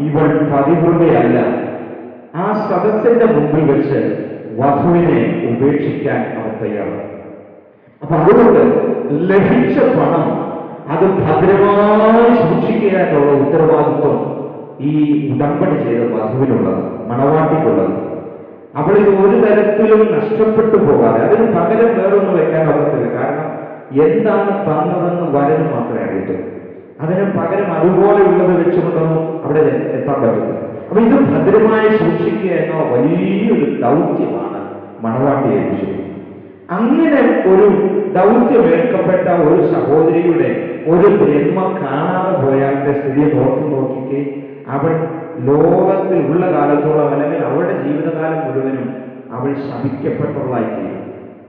ഇവൾ പതിവൃതയല്ല. ആ സദസ്സിന്റെ മുമ്പിൽ വെച്ച് വധുവിനെ ഉപേക്ഷിക്കാൻ അവർ തയ്യാറാണ്. അപ്പൊ അതുകൊണ്ട് ലഭിച്ച പണം അത് ഭദ്രമായി സൂക്ഷിക്കാനുള്ള ഉത്തരവാദിത്വം ഈ ഉടമ്പടി ചെയ്ത വധുവിനുള്ളത്, മണവാട്ടിക്കുള്ളത്. അവളിത് ഒരു തരത്തിലും നഷ്ടപ്പെട്ടു പോകാതെ അതിന് പകരം വേറൊന്നും വെക്കാൻ ഒക്കത്തില്ല. കാരണം എന്താണ് തന്നതെന്ന് വരന് മാത്രമേ അറിയത്തുള്ളൂ. അതിന് പകരം അതുപോലെയുള്ളത് വെച്ചുകൊണ്ടൊന്നും അവിടെ എത്താൻ പറ്റത്തില്ല. അപ്പൊ ഇത് ഭദ്രമായി സൂക്ഷിക്കുക എന്ന വലിയൊരു ദൗത്യമാണ് മണവാട്ടിയെ ഏൽപ്പിച്ചത്. അങ്ങനെ ഒരു ദൗത്യമേൽക്കപ്പെട്ട ഒരു സഹോദരിയുടെ ഒരു ബ്രഹ്മ കാണാതെ പോയാലത്തെ സ്ഥിതിയെ നോക്കിക്കേ. അവൾ ലോകത്തിൽ ഉള്ള കാലത്തോളം അല്ലെങ്കിൽ അവളുടെ ജീവിതകാലം മുഴുവനും അവൾ ശപിക്കപ്പെട്ടുള്ളതായിത്തീരും.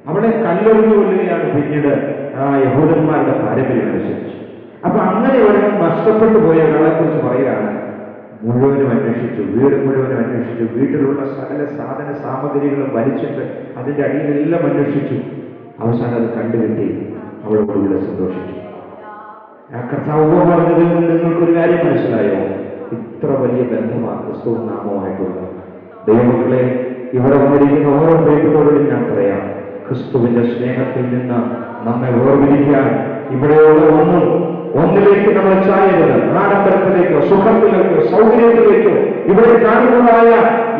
അവളെ കല്ലെറിഞ്ഞു കൊല്ലുകയാണ് പിന്നീട് യഹൂദന്മാരുടെ പാരമ്പര്യം അനുസരിച്ച്. അപ്പൊ അങ്ങനെ ഒരെണ്ണം നഷ്ടപ്പെട്ടു പോയ ഒരാളെ കുറിച്ച് പറയുകയാണ്. മുഴുവനും അന്വേഷിച്ചു, വീട് മുഴുവനും അന്വേഷിച്ചു, വീട്ടിലുള്ള സകല സാധന സാമഗ്രികളും വലിച്ചിട്ട് അതിന്റെ അടിയിലെല്ലാം അന്വേഷിച്ചു. അവസാനം അത് കണ്ടുകിട്ടി. അവളോടുകൂടെ സന്തോഷിച്ചു. ആ കർത്താവ് പറഞ്ഞതിൽ നിന്ന് നിങ്ങൾക്കൊരു കാര്യം മനസ്സിലായോ? ഇത്ര വലിയ ബന്ധമാണ് ക്രിസ്തു നാമമായിട്ടുള്ളത്. ദൈവമക്കളെ, ഇവിടെ വന്നിരിക്കുന്ന ഓരോ ദൈവത്തോടും ഞാൻ പറയാം, ക്രിസ്തുവിന്റെ സ്നേഹത്തിൽ നിന്ന് നമ്മെ വേർപിരിക്കാൻ ഇവിടെയുള്ള ഒന്നിലേക്ക് നമ്മൾ ചായരുത്. ആഡംബരത്തിലേക്കോ സുഖത്തിലേക്കോ സൗകര്യത്തിലേക്കോ ഇവിടെ കാണുന്നതായ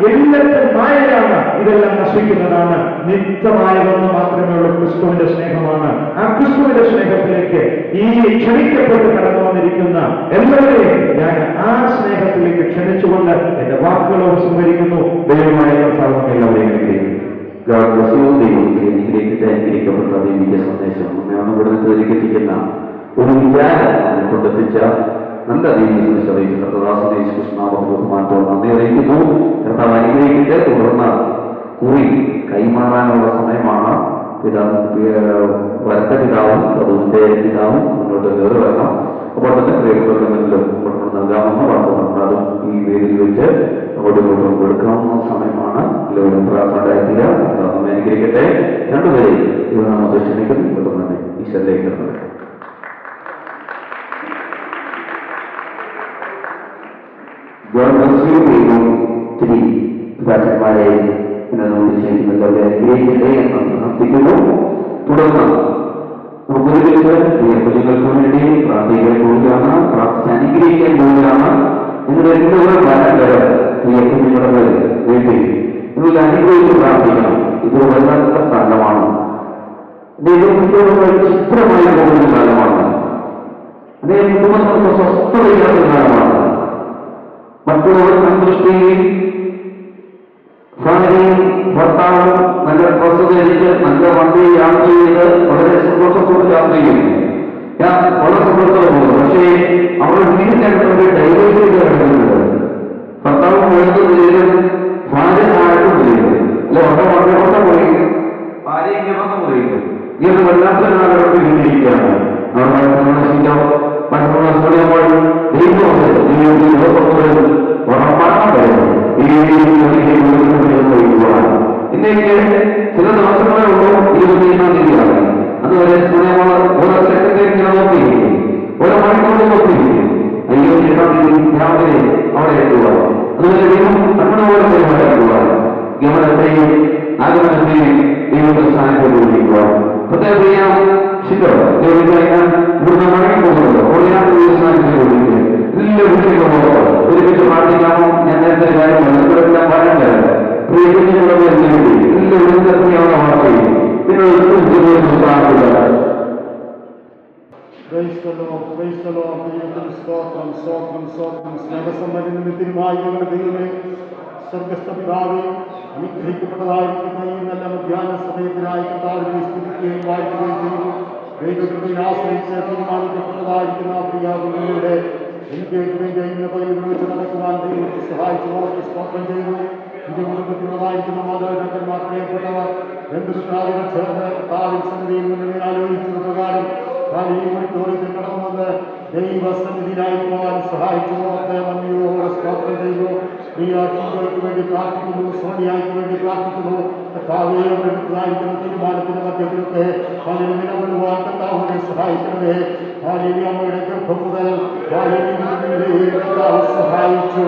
എല്ലാത്തിനും മായയാണ്. ഇതെല്ലാം നശിക്കുന്നതാണ്. നിത്യമായതെന്ന് മാത്രമേ ഉള്ളൂ ക്രിസ്തുവിന്റെ സ്നേഹമാണ്. ആ ക്രിസ്തുവിന്റെ സ്നേഹത്തിലേക്ക് ഈ ക്ഷണിക്കപ്പെട്ട് കടന്നു വന്നിരിക്കുന്ന എല്ലാവരെയും ഞാൻ ആ സ്നേഹത്തിലേക്ക് ക്ഷണിച്ചുകൊണ്ട് എന്റെ വാക്കുകളോട് സംഭരിക്കുന്നു. ദൈവമായ കർത്താവ് എല്ലാവരെയും അനുഗ്രഹിക്കുന്നു. അനുഗ്രഹിക്കപ്പെട്ട ദൈവിക സന്ദേശം നമ്മെ ഒന്നുകൂടെ എത്തിക്കുന്ന ഒരു വിചാരം നമ്മെ കൊണ്ടെത്തിച്ച നല്ല ദൈവിക സന്ദേശം അറിയിച്ചു കർത്താദാസനെ കൃഷ്ണനാമത്തിന് ബഹുമാനത്തോട് നന്ദി അറിയിക്കുന്നു. കർത്താവ് അനുഗ്രഹിക്കട്ടെ. തുടർന്ന് കുറി കൈമാറാനുള്ള സമയമാണ്. വരട്ട പിതാവും വധുവിന്റെ പിതാവും മുന്നോട്ട് കയറി വരണം. അപ്പോൾ തന്നെ പ്രിയപ്പെട്ടവരെല്ലാം മുന്നോട്ട് നൽകാമെന്ന് വാർത്ത അതും ഈ വേദിയിൽ വെച്ച് അങ്ങോട്ടും ഇങ്ങോട്ടും കൊടുക്കാവുന്ന സമയമാണ്. എല്ലാവരും പ്രാർത്ഥന ഉണ്ടായിത്തീരാം. കർത്താവ് നമ്മെ അനുഗ്രഹിക്കട്ടെ. രണ്ടുപേരെയും ഇവർ നമ്മൾ ക്ഷണിക്കുന്നു. തന്നെ ഈശ്വരിലേക്ക് നടക്കും. ഒത്തിരി പിതാക്കന്മാരെ ചെയ്യുന്നതോടെ അനുഗ്രഹിക്കട്ടെ എന്ന് പ്രാർത്ഥിക്കുന്നു. തുടർന്ന് നമുക്കൊരുമിച്ച് പ്രിയ കുഞ്ഞുങ്ങൾക്ക് വേണ്ടി പ്രാർത്ഥിക്കാൻ പോവുകയാണ്, പ്രാർത്ഥിച്ച് അനുഗ്രഹിക്കാൻ പോവുകയാണ്. നിങ്ങൾ എല്ലാവരും പരമ്പര പ്രിയ കുഞ്ഞുങ്ങളുടെ വേണ്ടി നിങ്ങൾ അനുഗ്രഹിച്ച് പ്രാർത്ഥിക്കണം. ഇതൊരു വല്ലാത്ത കാലമാണ്, ദൈവത്തോടുള്ള ചിത്രമായി പോകുന്ന കാലമാണ്, അദ്ദേഹം കുടുംബങ്ങൾക്ക് സ്വസ്ഥതയില്ലാത്ത കാലമാണ്. മറ്റുള്ളവർ സന്തുഷ്ടിയും ഭാര്യയും ഭർത്താവും നല്ല ഡ്രസ് ധരിച്ച് നല്ല വണ്ടി യാത്ര ചെയ്ത് വളരെ സന്തോഷത്തോടെ യാത്ര ചെയ്യുന്നു. ഞാൻ വളരെ സന്തോഷത്തോടെ പോകുന്നു. പക്ഷേ അവരുടെ വീടിനകത്തോടെ ഡൈവേഴ്സ് ചെയ്ത് കിടക്കുന്നുണ്ട്. ഭർത്താവ് മുഴുവൻ ഭാര്യ ആയിട്ടും ചെയ്യുന്നു. അല്ലെ വളരെ വളരെ പോയിരിക്കും, ഭാര്യ ഇങ്ങനെ പോയിരിക്കും. ഈ ഒരു വല്ലാത്ത കാലഘട്ടത്തിൽ ജീവിക്കുകയാണ്. നമ്മുടെ സന്ദർശിക്കാം ഇന്നേക്ക് ചില ദിവസങ്ങളെ ഉള്ളൂ 21 തീയതിയാണ്. അതുവരെ ഓരോ സെക്കൻഡിലേക്ക് നോക്കിയിരിക്കും, ഓരോ മണിക്കൂറിൽ നോക്കിയിരിക്കും. 27 തീയതി രാവിലെ അവിടെ എത്തുക. അതുപോലെ ദൈവം നമ്മുടെ ഓരോ പരിപാടിക്കുക, ഗമനത്തെയും ആഗമനത്തെയും ദൈവത്തെ സ്ഥാനത്തോടുകൂടിക്കുക. പ്രത്യേക ശിഖർ ഇവിടുന്ന് മടങ്ങി പോകുന്നത് എല്ലാ വിഷയങ്ങളും ഒരുമിച്ച് പ്രാർത്ഥിക്കാമോ? ഞാൻ നേരത്തെ കാര്യം ഇവിടെല്ലാം പറയാൻ തരാം. പ്രിയ കുഞ്ഞുങ്ങളുടെ വേണ്ടി എല്ലാ വിധത്തിലുള്ള വാർത്തയും നിങ്ങൾ പ്രാർത്ഥിക്കുക. സ്നേഹസമ്പന്നത്തിനുമായി ഞങ്ങളുടെ ദൈവമേ, സ്വർഗസ്ഥ പിതാവേ, അനുഗ്രഹിക്കപ്പെട്ടതായിരിക്കുന്ന ഈ നല്ല മധ്യാഹ്ന സമയത്തിനായി കർത്താവിനെ സ്തുതിക്കുകയും വാഴ്ത്തുകയും ചെയ്യുന്നു. ദൈവകൃപയിൽ ആശ്രയിച്ച് തീരുമാനിക്കപ്പെട്ടതായിരിക്കുന്ന പ്രിയ കുഞ്ഞുങ്ങളുടെ എനിക്ക് വേണ്ടി ഇന്ന് പകൽ വിളിച്ച് നടക്കുവാൻ ദൈവത്തെ സഹായിച്ചവർക്ക് സ്തോത്രം ചെയ്യുന്നു. ഇത് കുടുംബത്തിലുള്ളതായിരിക്കുന്ന മാതാപിതാക്കന്മാർ പ്രിയപ്പെട്ടവർ ബന്ധുമിത്രാദികൾ ചേർന്ന് കർത്താവിൻ സന്നിധിയിൽ നിന്ന് ആലോചിച്ചത് പ്രകാരം ഈ ഓഡിറ്റോറിയത്തിൽ കടന്നുവന്ന് ദൈവസന്നിധിയിലായി പോകാൻ സഹായിച്ചവർക്ക് നന്ദിയോടെ സ്തോത്രം ചെയ്യുന്നു. പ്രിയ ടിജോയ്ക്ക് വേണ്ടി പ്രാർത്ഥിക്കുന്നു, സോണിയായ്ക്ക് വേണ്ടി പ്രാർത്ഥിക്കുന്നു. കർത്താവേ, അവരെടുത്തതായിരിക്കുന്ന തീരുമാനത്തിന്റെ മധ്യത്തിലൊക്കെ അതിന് നിലകൊള്ളുവാൻ കർത്താവിനെ സഹായിക്കണമേ. അമ്മയുടെ ഗർഭം മുതൽ കർത്താവ് സഹായിച്ചു.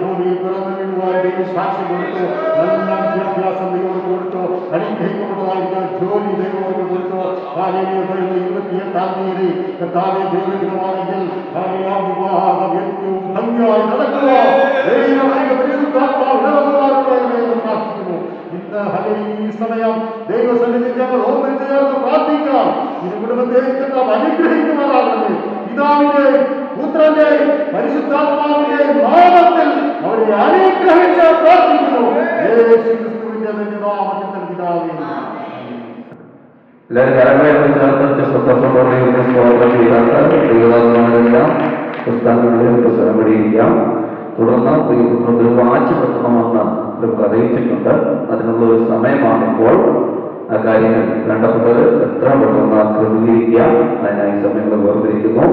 ഭൂമിയിൽ പിറന്നു വീഴുവാൻ ദൈവം സാക്ഷി കൊടുത്തു. നല്ല വിദ്യാഭ്യാസം ദൈവം കൊടുത്തു. അനുഗ്രഹിക്കപ്പെട്ടതായിരിക്കുന്ന ജോലി ദൈവം കൊടുത്തു. 28-ാം തീയതി കർത്താവെ ദൈവമാണെങ്കിൽ വിവാഹം ഏറ്റവും ഭംഗിയായി നടക്കുക പ്രാർത്ഥിക്കുന്നു. ഇന്ന് ഈ സമയം ദൈവസന്നിധിയിൽ ഞങ്ങൾ ഓർമ്മ ചേർന്ന് പ്രാർത്ഥിക്കാം. ഇത് കുടുംബത്തെ അനുഗ്രഹിക്കുമാറാകണമേ. പിതാവിന്റെ പുത്രന്റെ പരിശുദ്ധാത്മാവിന്റെ നാമത്തിൽ അവരെ അനുഗ്രഹിച്ച് പ്രാർത്ഥിക്കുന്നു. യേശുക്രിസ്തുവിന്റെ നാമത്തിൽ പിതാവേ. എല്ലാവരും കരങ്ങളെ ചേർത്ത് സന്തോഷത്തോടെ സ്വാഗതം ചെയ്താൽ ദൈവദാസന്മാരെല്ലാം പുസ്തകങ്ങളിലും പുസ്തകം പിടിയിരിക്കാം. തുടർന്ന് പ്രിയപുത്രത്തിൽ വായിച്ചു പറ്റണമെന്ന് നമുക്ക് അറിയിച്ചിട്ടുണ്ട്. അതിനുള്ള ഒരു സമയമാണിപ്പോൾ. ആ കാര്യങ്ങൾ വേണ്ടപ്പെട്ടത് എത്ര പെട്ടെന്ന് ക്രമീകരിക്കുക. അതിനായി സമയങ്ങൾ വേർതിരിക്കുന്നു.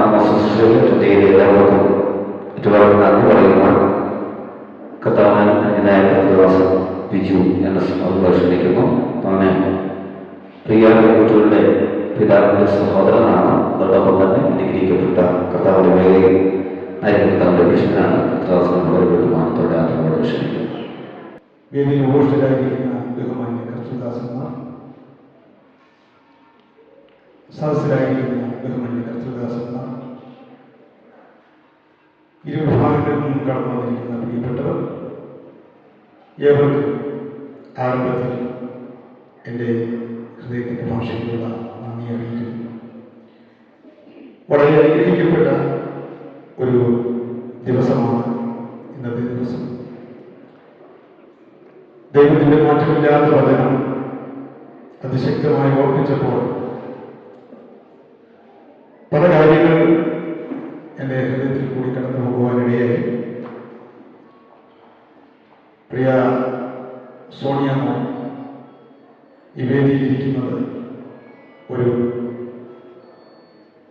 നാമ ശുശ്രൂഷയിൽ എല്ലാവർക്കും ചുറ്റുപാടും നന്ദി പറയുമ്പോൾ കർത്താവിൻ അന്യനായ കർത്തദാസൻ ബിജു എന്ന ക്ഷണിക്കുന്നു. തന്നെ പ്രിയ പെൺകുട്ടികളുടെ പിതാവിന്റെ സഹോദരനാണ്. അതോടൊപ്പം തന്നെ അനുഗ്രഹിക്കപ്പെട്ട കർത്താവിന്റെ വേഗം കർത്താവിന്റെ ഭീഷണനാണ്. കർത്തദാസനോട് ബഹുമാനത്തോടെ ആത്മാവോട് ക്ഷണിക്കുന്നു. വേദിയിൽ ഉപവിഷ്ടരായിരിക്കുന്ന ബഹുമാന്യ കർത്തൃദാസന്മാർ, സദസ്സിലായിരിക്കുന്ന ബഹുമാന്യ കർത്തൃദാസന്മാർ, ഇരു വിഭാഗങ്ങളിൽ നിന്നും കടന്നു വന്നിരിക്കുന്ന പ്രിയപ്പെട്ടവർ, ഏവർക്കും ആരംഭത്തിൽ എൻ്റെ ഹൃദയത്തിൻ്റെ ഭാഷയിലുള്ള നന്ദി അറിയിക്കുന്നു. വളരെ അനുഗ്രഹിക്കപ്പെട്ട ഒരു ദിവസമാണ് ഇന്നത്തെ ദിവസം. ദൈവത്തിൻ്റെ മാറ്റമില്ലാത്ത വചനം അതിശക്തമായി ഓർപ്പിച്ചപ്പോൾ പല കാര്യങ്ങൾ എൻ്റെ ഹൃദയത്തിൽ കൂടി കടന്നു പോകുവാനിടയായി. പ്രിയ സോണിയമ്മ ഈ വേദിയിലിരിക്കുന്നത് ഒരു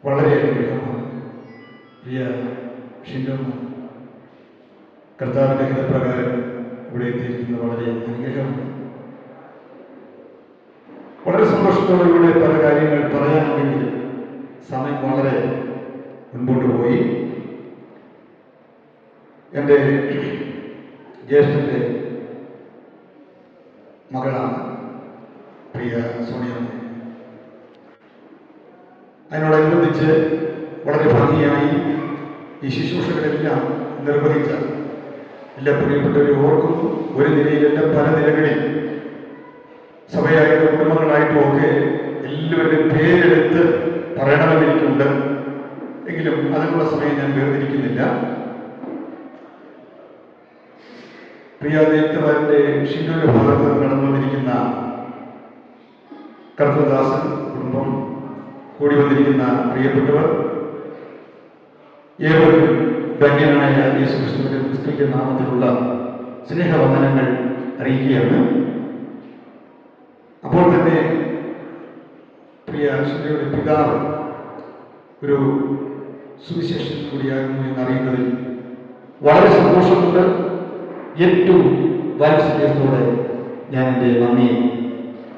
വളരെ അനുഗ്രഹമാണ്. പ്രിയ ഷിൻഡമ്മ കർത്താവിൻ്റെ ഹിതപ്രകാരം ഇവിടെ എത്തിയിരിക്കുന്നത് വളരെ അനുഗ്രഹമാണ്. വളരെ സന്തോഷത്തോടുകൂടെ പല കാര്യങ്ങൾ പറയാനുണ്ടെങ്കിൽ സമയം വളരെ മുൻപോട്ട് പോയി. എൻ്റെ ജ്യേഷ്ഠൻ്റെ മകളാണ് പ്രിയ സോണിയമ്മ. അതിനോടനുബന്ധിച്ച് വളരെ ഭംഗിയായി ഈ ശുശ്രൂഷകളെല്ലാം നിർവഹിച്ച എല്ലാ പ്രിയപ്പെട്ടവരെ ഓർക്കുന്നു. ഒരു നിലയിലല്ല, പല നിലകളിൽ സഭയായിട്ടും കുടുംബങ്ങളായിട്ടും ഒക്കെ എല്ലാവരുടെയും പേരെടുത്ത് പറയണമെന്നെനിക്കുണ്ട്. എങ്കിലും അതിനുള്ള സമയം ഞാൻ വേർതിരിക്കുന്നില്ല. പ്രിയ നേതാവിൻ്റെ ഷിൻഡോയുടെ ഭാഗത്ത് കടന്നു വന്നിരിക്കുന്ന കർത്തദാസൻ കുടുംബം, കൂടി വന്നിരിക്കുന്ന പ്രിയപ്പെട്ടവർ, ഏവർക്കും ധന്യനായ യേശുക്രിസ്തുവിന്റെ ക്രിസ്തുവിന്റെ നാമത്തിലുള്ള സ്നേഹവന്ദനങ്ങൾ അറിയിക്കുകയാണ്. അപ്പോൾ തന്നെ പ്രിയ ഷിൻഡോയുടെ പിതാവ് ഒരു സുവിശേഷൻ കൂടിയാകുന്നു എന്നറിയുന്നതിൽ വളരെ സന്തോഷമുണ്ട്. ഏറ്റവും വാത്സല്യത്തോടെ ഞാൻ എൻ്റെ നന്ദി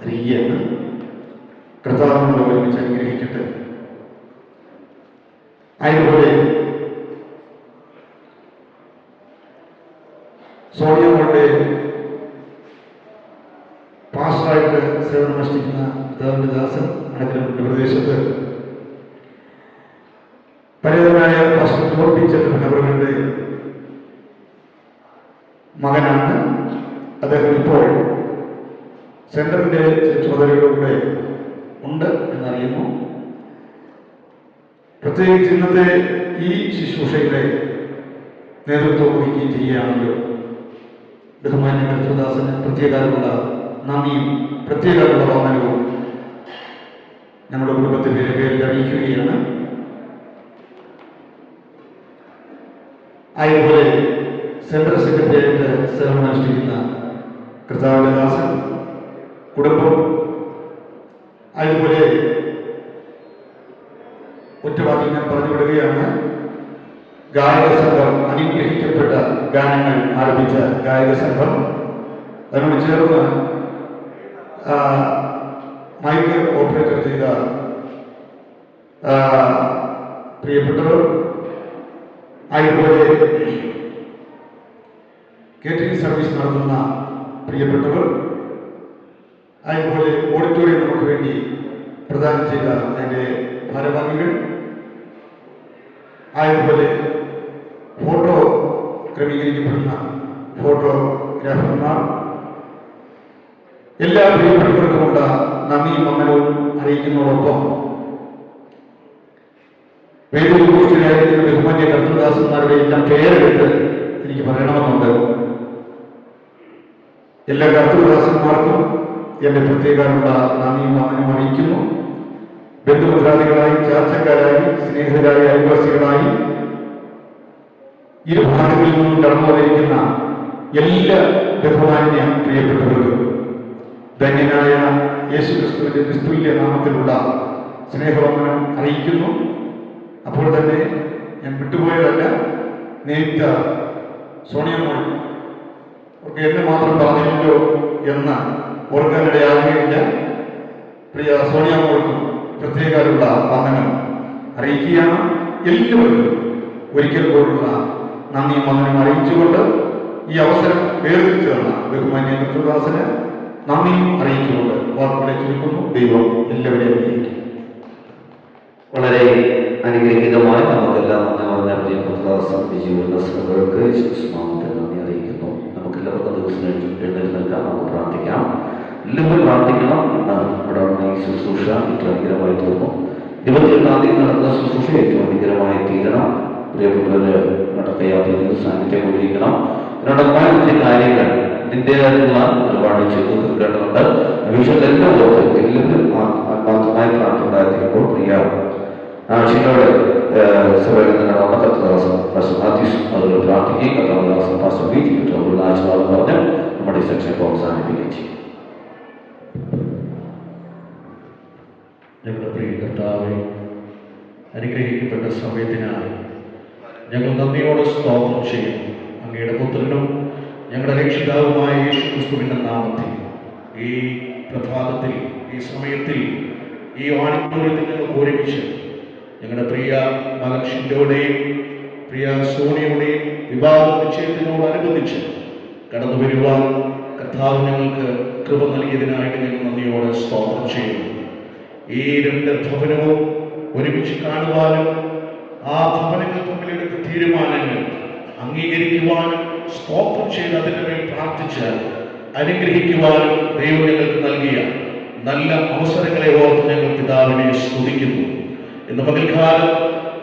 അറിയുകയാണ്. കർത്താവിനോട് ഒരുമിച്ച് അനുഗ്രഹിക്കട്ടെ. അതുപോലെ സോണിയമ്മയുടെ പാസ്റ്ററായിട്ട് സേവനമനുഷ്ഠിക്കുന്ന കർത്താവിൻ്റെ ദാസൻ അടക്കലപ്പെട്ട പ്രദേശത്ത് പരിതനായ പാസ്റ്റർ തോൽപ്പിച്ചവരുടെ മകനാണ്. അദ്ദേഹം ഇപ്പോൾ സെന്ററിന്റെ ചുമതലകളിലൂടെ ഉണ്ട് എന്നറിയുന്നു. പ്രത്യേകിച്ച് ഇന്നത്തെ ഈ ശുശ്രൂഷയുടെ നേതൃത്വം വഹിക്കുകയും ചെയ്യുകയാണല്ലോ. ബഹുമാന്യ കർത്തൃദാസന് പ്രത്യേകമുള്ള നന്ദിയും പ്രത്യേകമുള്ള വന്ദനവും നമ്മുടെ കുടുംബത്തിന്റെ പേരിൽ അറിയിക്കുകയാണ്. അതുപോലെ സെൻട്രൽ സെക്രട്ടറിയായിട്ട് സേവനമനുഷ്ഠിക്കുന്ന കർത്താവിന്റെ ദാസൻ കുടുംബം, അതുപോലെ ഒറ്റവാക്കിൽ ഞാൻ പറഞ്ഞുവിടുകയാണ്, ഗായക സംഘം, അനുഗ്രഹിക്കപ്പെട്ട ഗാനങ്ങൾ ആരംഭിച്ച ഗായക സംഘം, അതിനോട് ചേർന്ന് മൈക്ക് ഓപ്പറേറ്റർ ചെയ്ത പ്രിയപ്പെട്ടവർ, അതുപോലെ കേറ്ററിംഗ് സർവീസ് നടത്തുന്ന പ്രിയപ്പെട്ടവർ, അതുപോലെ ഓഡിറ്റോറിയം നമുക്ക് വേണ്ടി പ്രദാനം ചെയ്ത അതിൻ്റെ ഭാരവാഹികൾ, അതുപോലെ ഫോട്ടോ ക്രമീകരിക്കപ്പെടുന്ന ഫോട്ടോഗ്രാഫർമാർ, എല്ലാ പ്രിയപ്പെട്ടവർക്കുമുള്ള നന്ദിയും വന്ദനവും അറിയിക്കുന്നതോടൊപ്പം വേദിയിലായിരിക്കുന്ന ബഹുമാന്യ കർത്തൃദാസന്മാരുടെ എല്ലാം പേരെടുത്ത് എനിക്ക് പറയണമെന്നുണ്ട്. എല്ലാ കർത്തൃദാസന്മാർക്കും എൻ്റെ പ്രത്യേകമുള്ള നന്ദിയും വന്ദനവും അറിയിക്കുന്നു. ബന്ധുമിത്രാദികളായി, ചാർച്ചക്കാരായി, സ്നേഹിതരായി, അയൽവാസികളായി, ഇരു ഭാഗങ്ങളിൽ നിന്നും കടന്നു വന്നിരിക്കുന്ന എല്ലാ ബഹുമാന്യ പ്രിയപ്പെട്ടവർക്കും ധന്യനായ യേശുക്രിസ്തുവിന്റെ നിസ്തുല്യ നാമത്തിലുള്ള സ്നേഹവന്ദനം അറിയിക്കുന്നു. അപ്പോൾ തന്നെ ഞാൻ വിട്ടുപോയതല്ല, നേരിട്ട സോണിയമോൾ ഒക്കെ എന്നെ മാത്രം പറഞ്ഞില്ലല്ലോ എന്ന് ഓർക്കാനിടയാകുകയില്ല. പ്രിയ സോണിയമോൾക്കും പ്രത്യേകമുള്ള വന്ദനം അറിയിക്കുകയാണ്. എല്ലാവർക്കും ഒരിക്കൽ പോലുള്ള നന്ദിയും വന്ദനം അറിയിച്ചുകൊണ്ട് ഈ അവസരം വേർതിരിച്ചു തന്ന ബഹുമാന്യ കൃഷ്ണദാസന് നന്ദിയും അറിയിച്ചുകൊണ്ട് വാക്കുകളെ ചുരുക്കുന്നു. ദൈവം എല്ലാവരെയും അനുഗ്രഹിക്കും. വളരെ അനുഗ്രഹീതമായി നമുക്കെല്ലാം നന്ദി പറഞ്ഞ പ്രിയ കൃഷ്ണദാസൻ വിജയങ്ങൾക്ക് നന്ദി അറിയിക്കുന്നു. നമുക്കെല്ലാവർക്കും ദിവസം എഴുന്നേറ്റ് നിൽക്കാം, നമുക്ക് പ്രാർത്ഥിക്കാം. എല്ലാവരും പ്രാർത്ഥിക്കണം. ഇന്ന് ഇവിടെ ഈ ശുശ്രൂഷ ഏറ്റവും അനുഗ്രഹമായി തീർന്നു. 28-ാം തീയതി നടന്ന ശുശ്രൂഷ ഏറ്റവും അനുഗ്രഹമായി തീരണം. പ്രിയപ്പെട്ടവര് നടക്കയാത്ര സാന്നിധ്യം കൊണ്ടിരിക്കണം. ഇതിനോടൊപ്പമായ ഒത്തിരി കാര്യങ്ങൾ ഇതിൻ്റെതായിട്ടുള്ള ഒരുപാട് ചെയ്തു കേട്ടിട്ടുണ്ട്. വിഷയത്തെല്ലാം എല്ലാവരും ആത്മാർത്ഥമായി പ്രാർത്ഥന ഉണ്ടായിരിക്കുമ്പോൾ പ്രിയ ഷിനോട് സഭയിൽ നിന്നുള്ള കർത്തദാസൻ പാസ്റ്റർ മാത്യൂസ് അതുപോലെ പ്രാർത്ഥിക്കുകയും കർത്തദാസൻ പാസ്റ്റർ ബി ജിയുള്ള ആശീർവാദം പറഞ്ഞ് നമ്മുടെ ഈ സെക്ഷൻ ഇപ്പോൾ അവസാനിപ്പിക്കുകയും ചെയ്യും. ഞങ്ങളുടെ പ്രിയ കർത്താവേ, അനുഗ്രഹിക്കപ്പെട്ട സമയത്തിനായി ഞങ്ങൾ നന്ദിയോടെ സ്തോത്രം ചെയ്യുന്നു. അങ്ങയുടെ പുത്രനും ഞങ്ങളുടെ രക്ഷിതാവുമായ യേശു ക്രിസ്തുവിൻ്റെ നാമത്തിൽ ഈ പ്രഭാതത്തിൽ, ഈ സമയത്തിൽ, ഈ ഓഡിറ്റോറിയത്തിൽ ഞങ്ങൾ ഒരുമിച്ച് ഞങ്ങളുടെ പ്രിയ മകൻ ഷിൻഡോയുടെയും പ്രിയ സോണിയുടെയും വിവാഹ നിശ്ചയത്തിനോടനുബന്ധിച്ച് കടന്നു വരുവാൻ കർത്താവ് ഞങ്ങൾക്ക് കൃപ നൽകിയതിനായിട്ട് ഞങ്ങൾ നന്ദിയോടെ സ്തോത്രം ചെയ്യുന്നു. ഈ രണ്ട് ഭവനവും ഒരുമിച്ച് കാണുവാനും ആ ഭവനങ്ങൾ തമ്മിലെടുത്ത തീരുമാനങ്ങൾ അംഗീകരിക്കുവാനും സ്തോത്രം ചെയ്ത് അതിൻ്റെ മേൽ പ്രാർത്ഥിച്ച് അനുഗ്രഹിക്കുവാനും ദൈവം ഞങ്ങൾക്ക് നൽകിയ നല്ല അവസരങ്ങളെ ഓർത്ത് ഞങ്ങൾ പിതാവിനെ സ്തുതിക്കുന്നു. ഇന്ന് പകൽക്കാലം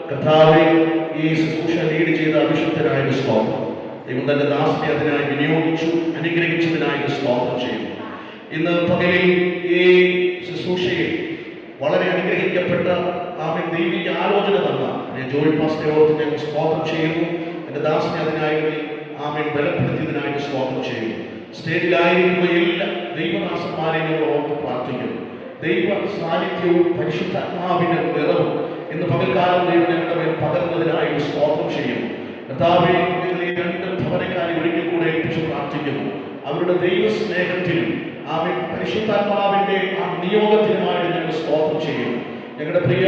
കർത്താവെ ഈ ശുശ്രൂഷ ലീഡ് ചെയ്ത അഭിഷിക്തനായ സ്തോത്രം. ദൈവം തന്റെ ദാസനെ അതിനായി വിനിയോഗിച്ചു, അനുഗ്രഹിച്ചതിനായി സ്തോത്രം ചെയ്യുന്നു. ഇന്ന് പകലിൽ ഈ ശുശ്രൂഷയിൽ വളരെ അനുഗ്രഹിക്കപ്പെട്ട ആമേൻ ദൈവിക ആലോചന തന്ന ജോയൽ പാസ്റ്ററെ ഓർത്ത് ഞങ്ങൾ സ്തോത്രം ചെയ്യുന്നു. എൻ്റെ ദാസനെ അതിനായി ആമേൻ ബലപ്പെടുത്തിയതിനായിട്ട് സ്തോത്രം ചെയ്യുന്നു. സ്റ്റേജിലായിരിക്കുന്ന എല്ലാ ദൈവദാസന്മാരെയും ഞങ്ങൾ ഓർത്ത് പ്രാർത്ഥിക്കുന്നു. ദൈവ സാന്നിധ്യവും പരിശുദ്ധാത്മാവിന്റെ നിറവും ഇന്ന് പകൽക്കാലം ദൈവം ഞങ്ങളുടെ മേൽ പകർന്നതിനായിട്ട് സ്തോത്രം ചെയ്യുന്നു. കർത്താവേ, ഞങ്ങൾ ഈ രണ്ട് ഭവനക്കാരെ ഒരിക്കൽ കൂടെ ഏൽപ്പിച്ച് പ്രാർത്ഥിക്കുന്നു. അവരുടെ ദൈവ സ്നേഹത്തിനും ആമേൻ പരിശുദ്ധാത്മാവിന്റെ ആ നിയോഗത്തിനുമായിട്ട് ഞങ്ങൾ സ്തോത്രം ചെയ്യുന്നു. ഞങ്ങളുടെ പ്രിയ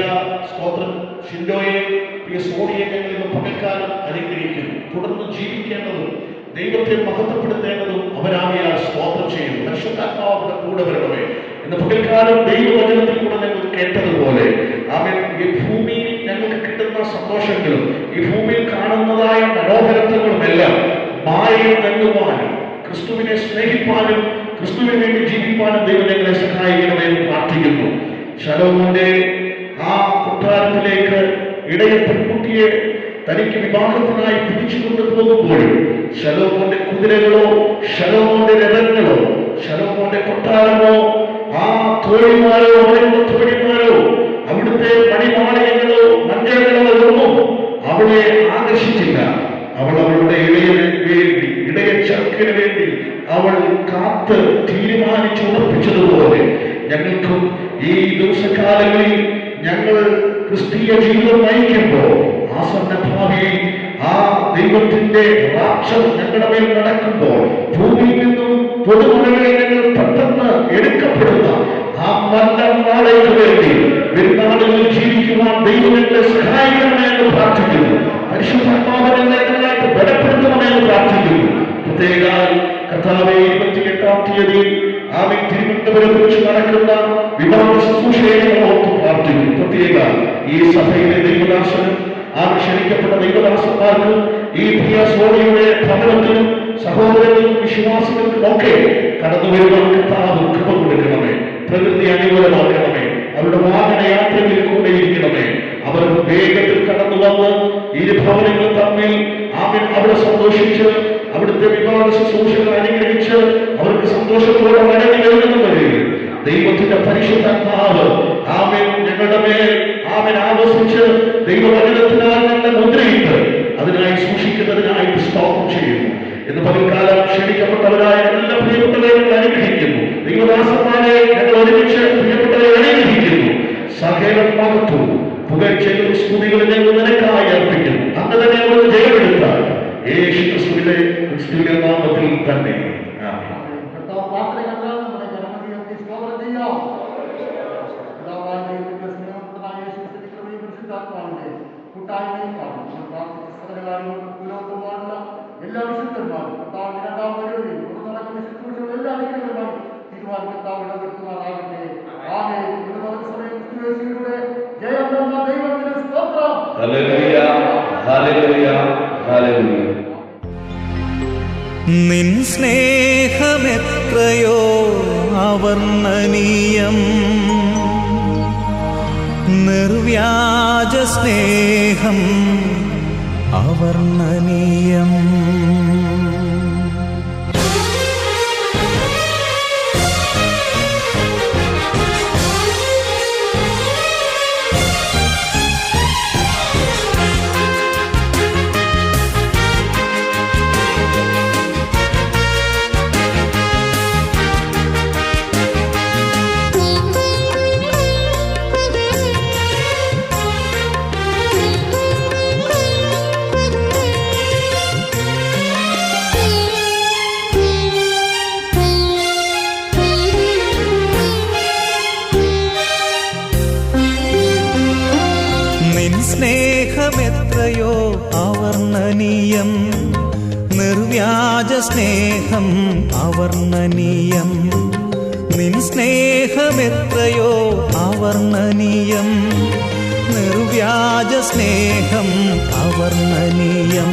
സ്തോത്രം ഷിൻഡോയെ, പ്രിയ സോണിയെ ഞങ്ങൾ ഇന്ന് പകൽക്കാലം അനുഗ്രഹിക്കുന്നു. തുടർന്ന് ജീവിക്കേണ്ടതും ദൈവത്തെ മഹത്വപ്പെടുത്തേണ്ടതും അവരാമിയാൽ സ്തോത്രം ചെയ്യുന്നു. പരിശുദ്ധാത്മാവിന്റെ കൂടെ വരണമേ. ഇന്ന് പകൽക്കാലം ദൈവവചനത്തിൽ കൂടെ ഞങ്ങൾ കേട്ടതുപോലെ ആമേൻ ഈ ഭൂമിയിൽ ഞങ്ങൾക്ക് കിട്ടുന്ന സന്തോഷങ്ങളും ഈ ഭൂമിയിൽ കാണുന്നതായ മനോഹരത്വങ്ങളുമെല്ലാം മായയിൽ തങ്ങുവാനും ക്രിസ്തുവിനെ സ്നേഹിപ്പാനും ക്രിസ്തുവിന് വേണ്ടി ജീവിപ്പാനും ദൈവം ഞങ്ങളെ സഹായിക്കണമെന്ന് പ്രാർത്ഥിക്കുന്നു. ശലോമോന്റെ ആ കൊട്ടാരത്തിലേക്ക് ഇടയ പെൺകുട്ടിയെ തനിക്ക് വിവാഹത്തിനായി പിടിച്ചു കൊണ്ടുപോകുമ്പോഴും ശലോമോന്റെ കുതിരകളോ ശലോമോന്റെ രഥങ്ങളോ ശലോമോന്റെ കൊട്ടാരമോ ആ തോഴിമാരോ തോഴിമാരോ അവിടുത്തെ മണിമാളയങ്ങളോ മഞ്ചകളോ ഒന്നും അവളെ ആകർഷിച്ചില്ല. അവൾ അവളുടെ ഇടയ ചെറുക്കിന് വേണ്ടി അവൾ കാത്ത് തീരുമാനിച്ചുറപ്പിച്ചതുപോലെ ഞങ്ങൾക്കും ഈ ദിവസകാലങ്ങളിൽ ഞങ്ങൾ ക്രിസ്തീയ ജീവിതം നയിക്കുമ്പോൾ ആസന്ന ഭാവിയിൽ ആ ദൈവത്തിന്റെ രാജ്യം ഞങ്ങളുടെ മേൽ നടക്കുമ്പോൾ ഭൂമിയിൽ നിന്നും പൊതുമുറകളിൽ ഞങ്ങൾ പെട്ടെന്ന് എടുക്കപ്പെടുന്ന ആ നല്ല നാളേക്ക് വേണ്ടി പെരുന്നാളുകളിൽ ജീവിക്കുവാൻ ദൈവം ഞങ്ങളെ സഹായിക്കണമെന്ന് പ്രാർത്ഥിക്കുന്നു. പരിശുദ്ധാത്മാവിനെ ഞങ്ങളായിട്ട് ബലപ്പെടുത്തണമെന്ന് പ്രാർത്ഥിക്കുന്നു. പ്രത്യേക കർത്താവെ 28-ാം തീയതി ആമേൻ തിരുവനന്തപുരത്ത് വെച്ച് നടക്കുന്ന വിവാഹ ശുശ്രൂഷയെ ഓർത്ത് പ്രാർത്ഥിക്കുന്നു. പ്രത്യേക ഈ സഭയിലെ ദൈവദാസനും ക്ഷണിക്കപ്പെട്ട ദൈവദാസന്മാർക്കും ഈ പ്രിയ സോണിയുടെ ഭവനത്തിനും സഹോദരനും വിശ്വാസികൾക്കും ഒക്കെ കടന്നു വരുവാൻ കർത്താവ് കൃപ കൊടുക്കണമേ. പ്രകൃതി അനുകൂലമാക്കണമേ. അവരുടെ വാഹന യാത്രയിൽ കൂടെ ഇരിക്കണമേ. അവർ വേഗത്തിൽ കടന്നു വന്ന് ഇരു ഭവനങ്ങൾ തമ്മിൽ ആമേൻ അവിടെ സന്തോഷിച്ച് അവിടുത്തെ വിവാഹ ശുശ്രൂഷകൾ അനുഗ്രഹിച്ച് അവർക്ക് സന്തോഷത്തോടെ മടങ്ങി വരുന്നവരെ ദൈവത്തിന്റെ പരിശുദ്ധാത്മാവ് ആമേൻ ഞങ്ങളുടെ മേൽ ആമേൻ ആവസിച്ച് ദൈവവചനത്തിനാൽ ഞങ്ങളെ മുദ്രയിട്ട് അതിനായി സൂക്ഷിക്കുന്നതിനായിട്ട് സ്തോത്രം ചെയ്യുന്നു. എന്ന് പകൽക്കാലം ക്ഷണിക്കപ്പെട്ടവരായ എല്ലാ പ്രിയപ്പെട്ടവരെ അനുഗ്രഹിക്കുന്നു. ദൈവദാസന്മാരെ ഞങ്ങൾ ഒരുമിച്ച് പ്രിയപ്പെട്ടവരെ അനുഗ്രഹിക്കുന്നു. സകല മഹത്വവും പുകഴ്ചകളും സ്തുതികളും ഞങ്ങൾ നിനക്കായി അർപ്പിക്കുന്നു. അന്ന് തന്നെ ഞങ്ങൾ ജയമെടുത്താൽ യേശു ക്രിസ്തുവിന്റെ നാമത്തിൽ തന്നെ. എല്ലാ വിശുദ്ധന്മാരും കർത്താവിന്റെ രണ്ടാം വരവിൽ നടക്കുന്ന ശുശ്രൂഷകൾ എല്ലാ അനുഗ്രഹങ്ങളും തീരുമാനം കർത്താവ് ഇടപെടുത്തുമാറാകട്ടെ. ആമേൻ. ക്രിസ്തുയേശുവിലൂടെ ജയം തന്ന ദൈവത്തിന് സ്തോത്രം. Hallelujah, hallelujah, hallelujah. നിൻ സ്നേഹമെത്രയോ അവർണ്ണനീയം, നിർവ്യാജ സ്നേഹം അവർണ്ണനീയം. സ്നേഹമെത്രയോ അവർണ്ണനീയം, നിർവ്യാജ സ്നേഹം അവർണ്ണനീയം. നിൻ സ്നേഹമെത്രയോ അവർണ്ണനീയം, നിർവ്യാജ സ്നേഹം അവർണ്ണനീയം.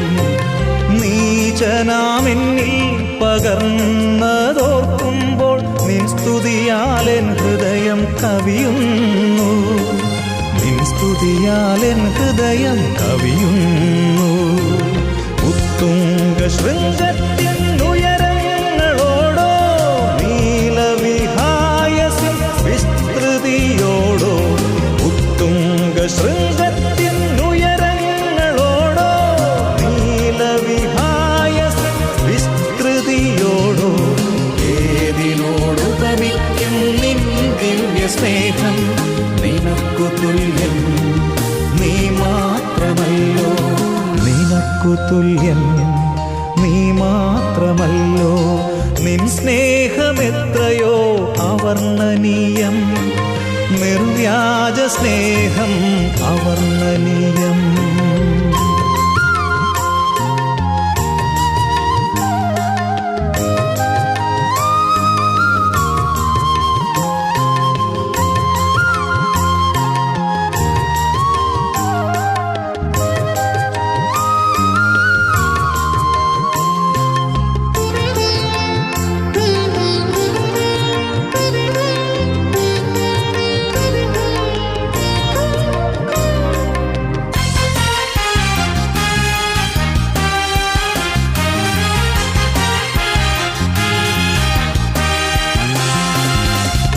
നീചനാമെന്നിൽ പകർന്നതോർക്കുമ്പോൾ നിൻ സ്തുതിയാലെൻ ഹൃദയം കവിയുന്നു, നിൻ സ്തുതിയാലെൻ ഹൃദയം കവിയുന്നു. ഉത്തുംഗ ശൃംഗത്തിനുയരങ്ങളോടോ നീലവിഹായസിൻ വിസ്തൃതിയോടോ, ഉത്തുംഗ ശൃംഗത്തിനുയരങ്ങളോടോ നീലവിഹായസിൻ വിസ്തൃതിയോടോ, ഏതിനോടുപമിക്കും നിൻ ദിവ്യ സ്നേഹം നിനക്കു തുല്യം നീ മാത്രമല്ലോ, നിനക്കു തുല്യം നീ മാത്രമല്ലോ. നിൻ സ്നേഹമെത്രയോ അവർണ്ണനീയം, നിർവ്യാജ സ്നേഹം അവർണ്ണനീയം.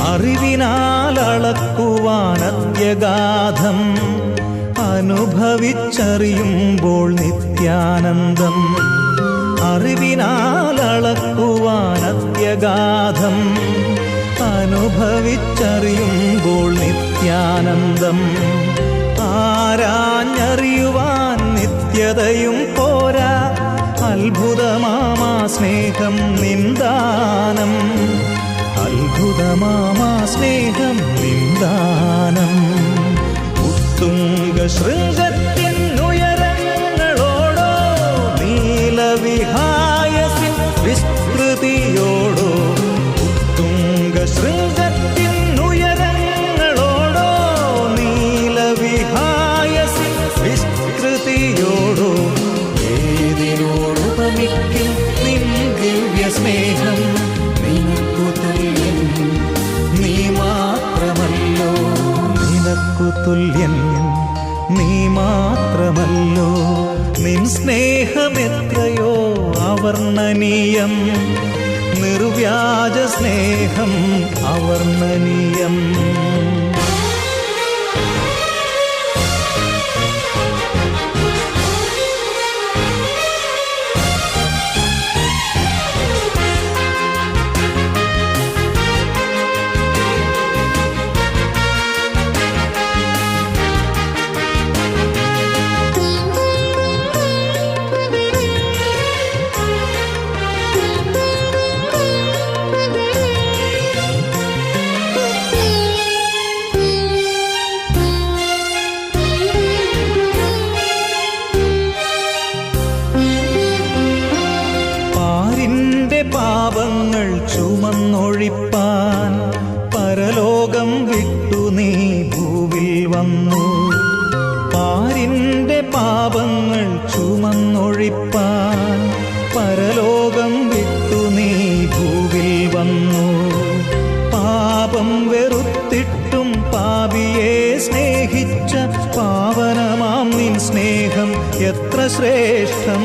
അറിവിനാൽ അളക്കുവാൻ അത്യഗാധം, അനുഭവിച്ചറിയുമ്പോൾ നിത്യാനന്ദം. അറിവിനാൽ അളക്കുവാൻ അത്യഗാധം, അനുഭവിച്ചറിയുമ്പോൾ നിത്യാനന്ദം. ആരാഞ്ഞറിയുവാൻ നിത്യതയും പോരാ, അത്ഭുതമാമാ സ്നേഹം നിന്ദാനം, അത്ഭുതമാമാ സ്നേഹം നിന്ദാനം. ഉത്തുംഗ ശൃംഗത്തിനുയരങ്ങളോടോ നീലവിഹായസിൻ വിസ്തൃതിയോടോ, ഉത്തുംഗ ശൃംഗത്തിനുയരങ്ങളോടോ നീലവിഹായസിൻ വിസ്തൃതിയോടോ, ഏതിനോടുപമിക്കും നിൻ ദിവ്യ സ്നേഹം നിനക്കു തുല്യം നീ മാത്രമല്ലോ, നിനക്കു തുല്യം നീ മാത്രമല്ലോ. നിൻ സ്നേഹമെത്രയോ അവർണ്ണനീയം, നിർവ്യാജ സ്നേഹം അവർണ്ണനീയം. പാപങ്ങൾ ചുമന്നൊഴിപ്പാൻ പരലോകം വിട്ടു നീ ഭൂവിൽ വന്നു. പാരിന്റെ പാപങ്ങൾ ചുമന്നൊഴിപ്പാൻ പരലോകം വിട്ടു നീ ഭൂവിൽ വന്നു. പാപം വെറുത്തിട്ടും പാപിയെ സ്നേഹിച്ച പാവനമാം നിൻ സ്നേഹം എത്ര ശ്രേഷ്ഠം.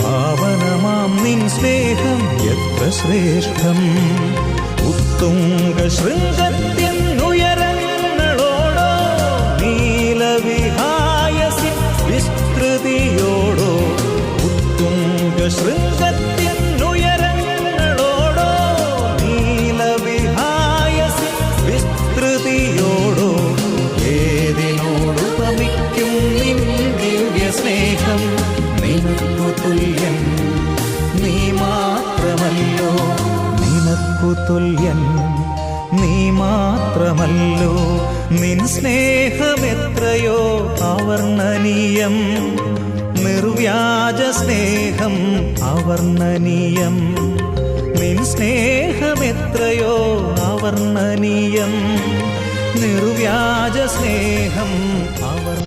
പാവനമാം നിൻ സ്നേഹം എത്ര ശ്രേഷ്ഠം. ഉത്തുംഗ ശൃംഗത്തിനുയരങ്ങളോടോ നീലവിഹായസിൻ വിസ്തൃതിയോടോ. ഉത്തുംഗ ശൃംഗത്തിനുയരങ്ങളോടോ നീലവിഹായസിൻ വിസ്തൃതിയോടോ. ഏതിനോടുപമിക്കും നിൻ ദിവ്യ സ്നേഹം. നിനക്കു തുല്യൻ നീ മാത്രമല്ലോ. നിനക്കു തുല്യൻ നീ മാത്രമല്ലോ. നിൻ സ്നേഹമെത്രയോ അവർണ്ണനീയം. നിർവ്യാജ സ്നേഹം അവർണ്ണനീയം. നിൻ സ്നേഹമെത്രയോ അവർണ്ണനീയം. നിർവ്യാജ സ്നേഹം അവർ